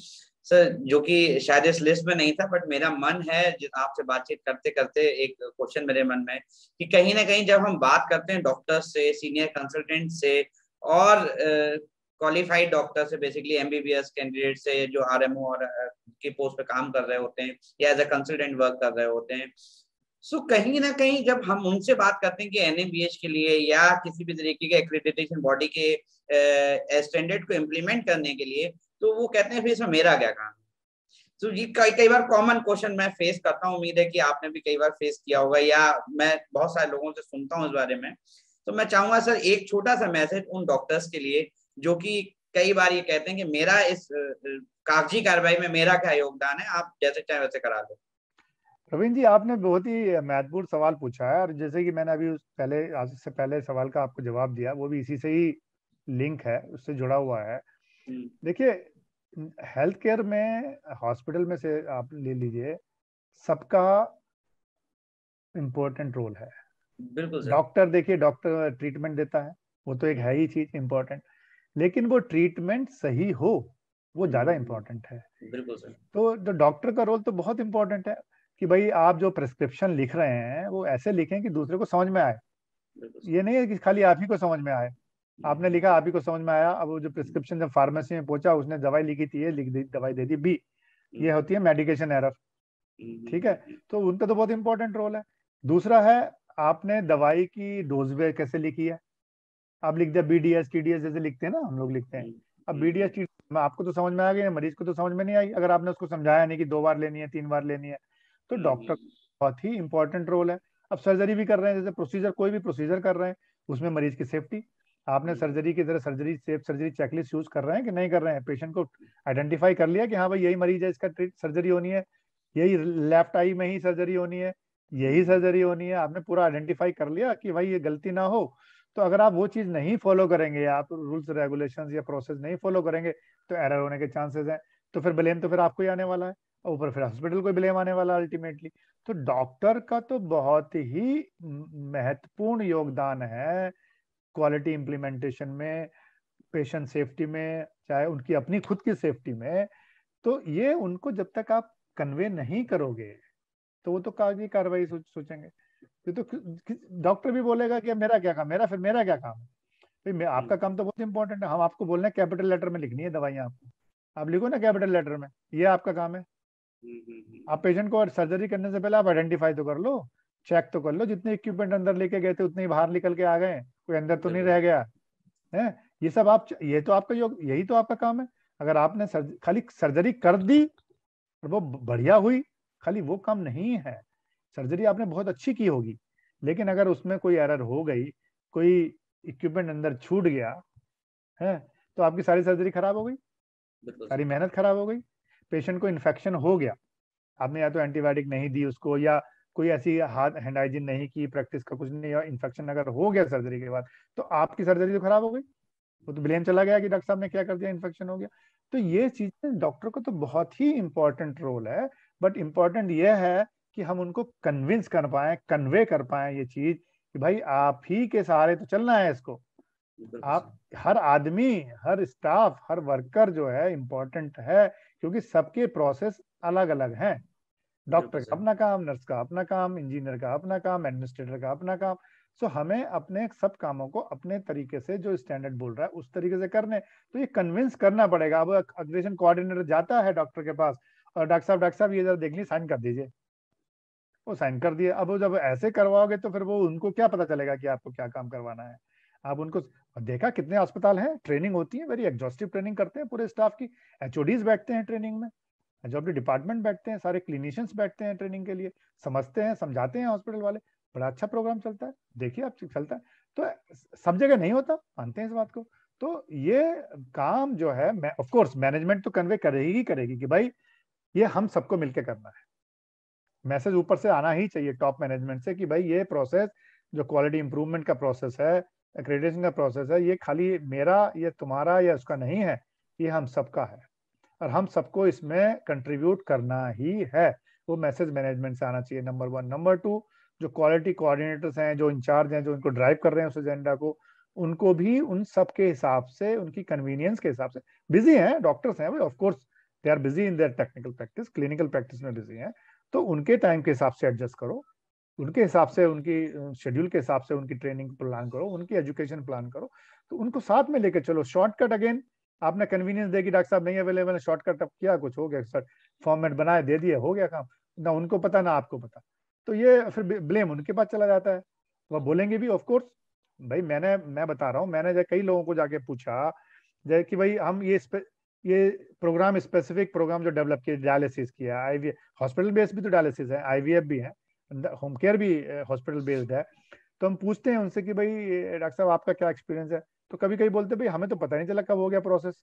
सर, जो कि शायद इस लिस्ट में नहीं था, बट मेरा मन है आपसे बातचीत करते करते एक क्वेश्चन मेरे मन में कि कहीं ना कहीं जब हम बात करते हैं डॉक्टर्स से, सीनियर कंसल्टेंट से और क्वालिफाइड डॉक्टर से, बेसिकली एमबीबीएस कैंडिडेट से जो आरएमओ और की पोस्ट पे काम कर रहे होते हैं या एज अ कंसल्टेंट वर्क कर रहे होते हैं, सो कहीं ना कहीं जब हम उनसे बात करते हैं कि एनएबीएच के लिए या किसी भी तरीके के एक्रेडिटेशन बॉडी के स्टैंडर्ड को इम्प्लीमेंट करने के लिए, तो वो कहते हैं फिर इसमें मेरा क्या काम है। तो ये कई बार कॉमन क्वेश्चन मैं फेस करता हूँ, उम्मीद है कि आपने भी कई बार फेस किया होगा या मैं बहुत सारे लोगों से सुनता हूँ इस बारे में। तो मैं चाहूंगा सर एक छोटा सा मैसेज उन डॉक्टर्स के लिए जो कि कई बार ये कहते हैं कि मेरा इस कागजी कार्रवाई में मेरा क्या योगदान है, आप जैसे चाहे वैसे करा दो। प्रवीण जी, आपने बहुत ही महत्वपूर्ण सवाल पूछा है, और जैसे कि मैंने अभी आज से पहले सवाल का आपको जवाब दिया, वो भी इसी से ही लिंक है, उससे जुड़ा हुआ है। देखिए, हेल्थ केयर में, हॉस्पिटल में से आप ले लीजिए, सबका इम्पोर्टेंट रोल है। बिल्कुल सर। डॉक्टर, देखिए डॉक्टर ट्रीटमेंट देता है, वो तो एक है ही चीज इम्पोर्टेंट, लेकिन वो ट्रीटमेंट सही हो वो ज्यादा इम्पोर्टेंट है। बिल्कुल सर। तो जो डॉक्टर का रोल तो बहुत इम्पोर्टेंट है कि भाई आप जो प्रिस्क्रिप्शन लिख रहे हैं वो ऐसे लिखें कि दूसरे को समझ में आए। ये नहीं है कि खाली आप ही को समझ में आए, आपने लिखा आप ही को समझ में आया, अब वो जो प्रिस्क्रिप्शन जब फार्मेसी में पहुंचा, उसने दवाई लिखी थी ए, लिख दी, दवाई दे दी बी, ये होती है मेडिकेशन एरर। ठीक है, तो उनका तो बहुत इंपॉर्टेंट रोल है। दूसरा है, आपने दवाई की डोज वे कैसे लिखी है, आप लिख दिया बीडीएस टीडीएस जैसे लिखते हैं ना, हम लोग लिखते हैं। अब बीडीएस टीडीएस आपको तो समझ में आ गई, मरीज को तो समझ में नहीं आई अगर आपने उसको समझाया नहीं कि 2 बार लेनी है 3 बार लेनी है। तो डॉक्टर बहुत ही इंपॉर्टेंट रोल है। अब सर्जरी भी कर रहे हैं, जैसे प्रोसीजर, कोई भी प्रोसीजर कर रहे हैं, उसमें मरीज की सेफ्टी, आपने सर्जरी की तरह surgery safe surgery checklist use कर रहे हैं कि नहीं कर रहे हैं, पेशेंट को आइडेंटिफाई कर लिया कि हाँ भाई यही मरीज है, इसका सर्जरी होनी है, यही लेफ्ट आई में ही सर्जरी होनी है, यही सर्जरी होनी है, आपने पूरा आइडेंटिफाई कर लिया कि भाई ये गलती ना हो। तो अगर आप वो चीज नहीं फॉलो करेंगे, आप रूल्स रेगुलेशंस या प्रोसेस नहीं फॉलो करेंगे, तो एरर होने के चांसेस हैं। तो फिर ब्लेम तो फिर आपको ही आने वाला है, और ऊपर फिर हॉस्पिटल को ब्लेम आने वाला है अल्टीमेटली। तो डॉक्टर का तो बहुत ही महत्वपूर्ण योगदान है क्वालिटी इंप्लीमेंटेशन में, पेशेंट सेफ्टी में, चाहे उनकी अपनी खुद की सेफ्टी में। तो ये उनको जब तक आप कन्वे नहीं करोगे तो वो तो कागजी कार्रवाई सोचेंगे। ये तो डॉक्टर भी बोलेगा कि मेरा क्या काम, मेरा क्या काम है भाई, आपका काम तो बहुत इंपॉर्टेंट है, हम आपको बोल रहे हैं कैपिटल लेटर में लिखनी है दवाइयाँ आपको, आप लिखो ना कैपिटल लेटर में, ये आपका काम है। आप पेशेंट को सर्जरी करने से पहले आप आइडेंटिफाई तो कर लो, चेक तो कर लो, जितने इक्विपमेंट अंदर लेके गए थे उतने ही बाहर निकल के आ गए, कोई अंदर तो नहीं रह गया है। ये सब आप, ये तो आपका यही तो आपका काम है। अगर आपने खाली सर्जरी कर दी और वो बढ़िया हुई, खाली वो काम नहीं है। सर्जरी आपने बहुत अच्छी की होगी, लेकिन अगर उसमें कोई एरर हो गई, कोई इक्विपमेंट अंदर छूट गया है, तो आपकी सारी सर्जरी खराब हो गई, सारी मेहनत खराब हो गई। पेशेंट को इन्फेक्शन हो गया, आपने या तो एंटीबायोटिक नहीं दी उसको, या कोई ऐसी हाथ हैंड हाइजीन नहीं की, प्रैक्टिस का कुछ नहीं, या इन्फेक्शन अगर हो गया सर्जरी के बाद, तो आपकी सर्जरी तो खराब हो गई, वो तो ब्लेम चला गया कि डॉक्टर साहब ने क्या कर दिया, इन्फेक्शन हो गया। तो ये चीजें डॉक्टर का तो बहुत ही इंपॉर्टेंट रोल है, बट इंपॉर्टेंट ये है कि हम उनको कन्विंस कर पाए, कन्वे कर पाए ये चीज कि भाई आप ही के सहारे तो चलना है इसको। आप हर आदमी, हर स्टाफ, हर वर्कर जो है इम्पोर्टेंट है, क्योंकि सबके प्रोसेस अलग अलग हैं। डॉक्टर का अपना काम, नर्स का अपना काम, इंजीनियर का अपना काम, एडमिनिस्ट्रेटर का अपना काम। सो हमें अपने सब कामों को अपने तरीके से, जो स्टैंडर्ड बोल रहा है उस तरीके से करने, तो ये कन्विंस करना पड़ेगा। अब अग्रेशन कोऑर्डिनेटर जाता है डॉक्टर के पास और डॉक्टर साहब ये जरा देख ली, साइन कर दीजिए, वो साइन कर दिए। अब वो जब ऐसे करवाओगे तो फिर वो उनको क्या पता चलेगा कि आपको क्या काम करवाना है। आप उनको देखा कितने अस्पताल हैं, ट्रेनिंग होती है, वेरी एग्जॉस्टिव ट्रेनिंग करते हैं पूरे स्टाफ की, एचओडीज बैठते हैं ट्रेनिंग में, जो अपने डिपार्टमेंट बैठते हैं, सारे क्लिनिशियंस बैठते हैं ट्रेनिंग के लिए, समझते हैं, समझाते हैं हॉस्पिटल वाले, बड़ा अच्छा प्रोग्राम चलता है, देखिए आप चलता है। तो सब जगह नहीं होता, मानते हैं इस बात को। तो ये काम जो है, ऑफ कोर्स मैनेजमेंट तो कन्वे करेगी कि भाई ये हम सबको मिलकर करना है, मैसेज ऊपर से आना ही चाहिए टॉप मैनेजमेंट से कि भाई ये प्रोसेस जो क्वालिटी इंप्रूवमेंट का प्रोसेस है, एक्रेडिटेशन का प्रोसेस है, ये खाली मेरा, ये तुम्हारा या उसका नहीं है, ये हम सबका है, और हम सबको इसमें कंट्रीब्यूट करना ही है। वो मैसेज मैनेजमेंट से आना चाहिए, नंबर 1। नंबर 2, जो क्वालिटी कोऑर्डिनेटर्स हैं, जो इंचार्ज हैं, जो इनको ड्राइव कर रहे हैं उस एजेंडा को, उनको भी उन सब के हिसाब से, उनकी कन्वीनियंस के हिसाब से, बिजी हैं डॉक्टर्स हैं of course, they are busy in their technical practice, clinical practice में बिजी हैं, तो उनके टाइम के हिसाब से एडजस्ट करो, उनके हिसाब से, उनकी शेड्यूल के हिसाब से उनकी ट्रेनिंग प्लान करो, उनकी एजुकेशन प्लान करो, तो उनको साथ में लेके चलो। शॉर्टकट अगेन आपने कन्वीनियंस देगी, डॉक्टर साहब नहीं अवेलेबल है, शॉर्टकट अब किया, कुछ हो गया सर, फॉर्मेट बनाए दे दिए, हो गया काम, ना उनको पता ना आपको पता, तो ये फिर ब्लेम उनके पास चला जाता है। वह बोलेंगे भी ऑफ कोर्स, भाई मैं बता रहा हूँ, मैंने कई लोगों को जाके पूछा जैसे कि भाई हम ये प्रोग्राम, स्पेसिफिक प्रोग्राम जो डेवलप किया, डायलिसिस किया, आईवीएफ, हॉस्पिटल बेस्ड भी तो डायलिसिस है, आईवीएफ भी है, होम केयर भी हॉस्पिटल बेस्ड है, तो हम पूछते हैं उनसे कि भाई डॉक्टर साहब आपका क्या एक्सपीरियंस है, तो कभी कभी बोलते भाई हमें तो पता नहीं चला कब हो गया प्रोसेस,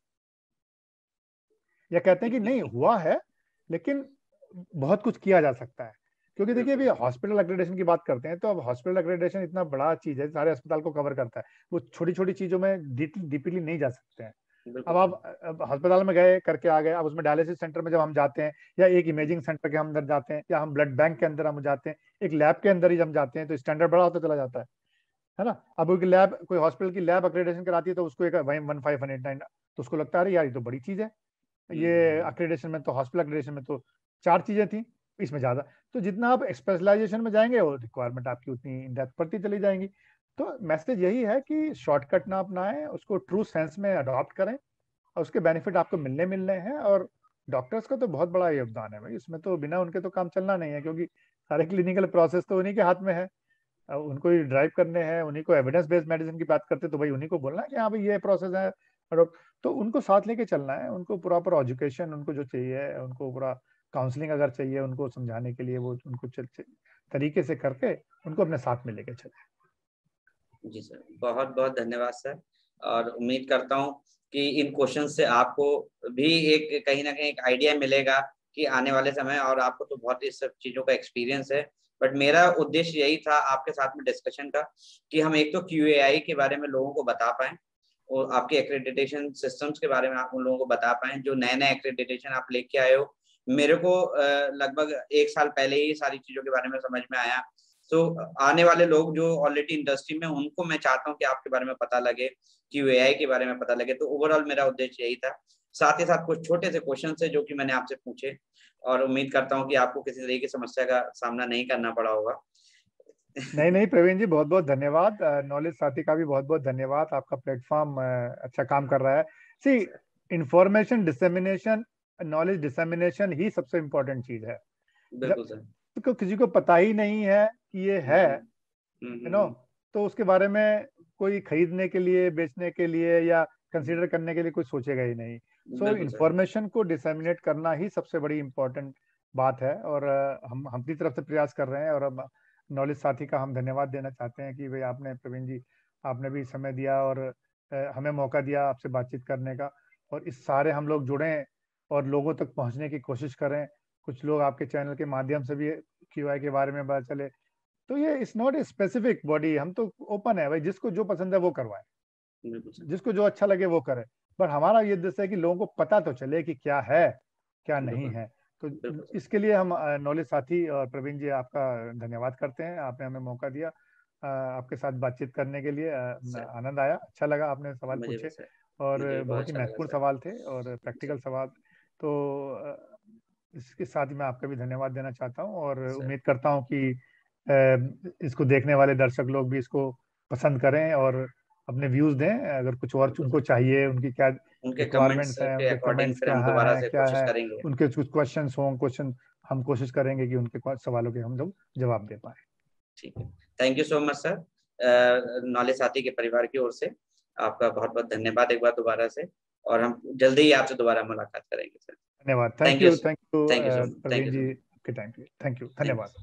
या कहते हैं कि नहीं हुआ है लेकिन बहुत कुछ किया जा सकता है। क्योंकि देखिए अभी हॉस्पिटल एक्रेडिटेशन की बात करते हैं, तो अब हॉस्पिटल एक्रेडिटेशन इतना बड़ा चीज है, सारे अस्पताल को कवर करता है, वो छोटी छोटी चीजों में डीपली नहीं जा सकते हैं। अब आप अस्पताल में गए, करके आ गए, अब उसमें डायलिसिस सेंटर में जब हम जाते हैं, या एक इमेजिंग सेंटर के अंदर जाते हैं, या हम ब्लड बैंक के अंदर हम जाते हैं, एक लैब के अंदर ही हम जाते हैं, तो स्टैंडर्ड बड़ा होता चला जाता है ना। अब कोई लैब, कोई हॉस्पिटल की लैब एक्रेडिटेशन कराती है, तो उसको एक 1589, तो उसको लगता है यार ये तो बड़ी चीज है, ये एक्रेडिटेशन में तो, हॉस्पिटल एक्रेडिटेशन में तो 4 चीजें थी, इसमें ज्यादा। तो जितना आप स्पेशलाइजेशन में जाएंगे, वो रिक्वायरमेंट आपकी उतनी इन डेप्थ बढ़ती चली जाएंगी। तो मैसेज यही है कि शॉर्टकट ना अपनाएं, उसको ट्रू सेंस में अडॉप्ट करें, और उसके बेनिफिट आपको मिलने हैं। और डॉक्टर्स का तो बहुत बड़ा योगदान है भाई, इसमें तो बिना उनके तो काम चलना नहीं है, क्योंकि सारे क्लिनिकल प्रोसेस तो उन्हीं के हाथ में है, उनको ही ड्राइव करने हैं, उन्हीं को एविडेंस बेस्ड मेडिसिन की बात करते तो भाई उन्हीं को बोलना है कि हाँ भाई ये प्रोसेस है, तो उनको साथ लेके चलना है, उनको प्रॉपर एजुकेशन उनको जो चाहिए, उनको पूरा काउंसलिंग अगर चाहिए उनको समझाने के लिए, वो उनको तरीके से करके उनको अपने साथ में लेके चले। जी सर, बहुत बहुत धन्यवाद सर, और उम्मीद करता हूँ कि इन क्वेश्चन से आपको भी एक कहीं ना कहीं एक आइडिया मिलेगा कि आने वाले समय, और आपको तो बहुत इस सब चीजों का एक्सपीरियंस है, बट मेरा उद्देश्य यही था आपके साथ में डिस्कशन का कि हम एक तो QAI के बारे में लोगों को बता पाएं, और आपके एक्रेडिटेशन सिस्टम्स के बारे में आप उन लोगों को बता पाएं, जो नए नए एक्रेडिटेशन आप लेके आए हो। मेरे को लगभग 1 साल पहले ही सारी चीजों के बारे में समझ में आया, तो आने वाले लोग जो ऑलरेडी इंडस्ट्री में, उनको मैं चाहता हूँ कि आपके बारे में पता लगे, QAI के बारे में पता लगे। तो ओवरऑल मेरा उद्देश्य यही था, साथ ही साथ कुछ छोटे से क्वेश्चन है जो कि मैंने आपसे पूछे, और उम्मीद करता हूँ कि आपको किसी तरह की समस्या का सामना नहीं करना पड़ा होगा। नहीं प्रवीण जी, बहुत बहुत धन्यवाद, नॉलेज साथी का भी बहुत बहुत धन्यवाद, आपका प्लेटफॉर्म अच्छा काम कर रहा है। सी, इंफॉर्मेशन डिसेमिनेशन, नॉलेज डिसेमिनेशन ही सबसे इम्पोर्टेंट चीज है। बिल्कुल सर। तो किसी को पता ही नहीं है कि ये है, यू नो, तो उसके बारे में कोई खरीदने के लिए, बेचने के लिए, या कंसीडर करने के लिए कोई सोचेगा ही नहीं। सो इंफॉर्मेशन को डिसेमिनेट करना ही सबसे बड़ी इंपॉर्टेंट बात है, और हम अपनी तरफ से प्रयास कर रहे हैं। और अब नॉलेज साथी का हम धन्यवाद देना चाहते हैं कि भाई आपने, प्रवीण जी, आपने भी समय दिया और हमें मौका दिया आपसे बातचीत करने का, और इस सारे हम लोग जुड़ें और लोगों तक पहुंचने की कोशिश करें। कुछ लोग आपके चैनल के माध्यम से भी QI के बारे में पता चले, तो ये it's not a specific body, हम तो ओपन है भाई, जिसको जो पसंद है वो करवाए, जिसको जो अच्छा लगे वो करे, पर हमारा ये उद्देश्य है कि लोगों को पता तो चले कि क्या है क्या नहीं है। तो इसके लिए हम नॉलेज साथी और प्रवीण जी आपका धन्यवाद करते हैं, आपने हमें मौका दिया आपके साथ बातचीत करने के लिए। आनंद आया, अच्छा लगा, आपने सवाल पूछे और बहुत ही महत्वपूर्ण सवाल थे और प्रैक्टिकल सवाल। तो इसके साथ ही मैं आपका भी धन्यवाद देना चाहता हूँ, और उम्मीद करता हूँ कि इसको देखने वाले दर्शक लोग भी इसको पसंद करें और अपने व्यूज दें। अगर कुछ और उनको चाहिए, उनकी क्या रिक्वायरमेंट्स हैं, उनके कमेंट्स क्या है, उनके कुछ क्वेश्चंस हों, हम कोशिश करेंगे कि उनके सवालों के हम लोग जवाब दे पाए। ठीक है, thank you so much sir. Knowledge साथी के परिवार की ओर से आपका बहुत बहुत धन्यवाद एक बार दोबारा से, और हम जल्दी ही आपसे दोबारा मुलाकात करेंगे सर। धन्यवाद, थैंक यू प्रवीण जी, आपके टाइम के लिए थैंक यू, धन्यवाद।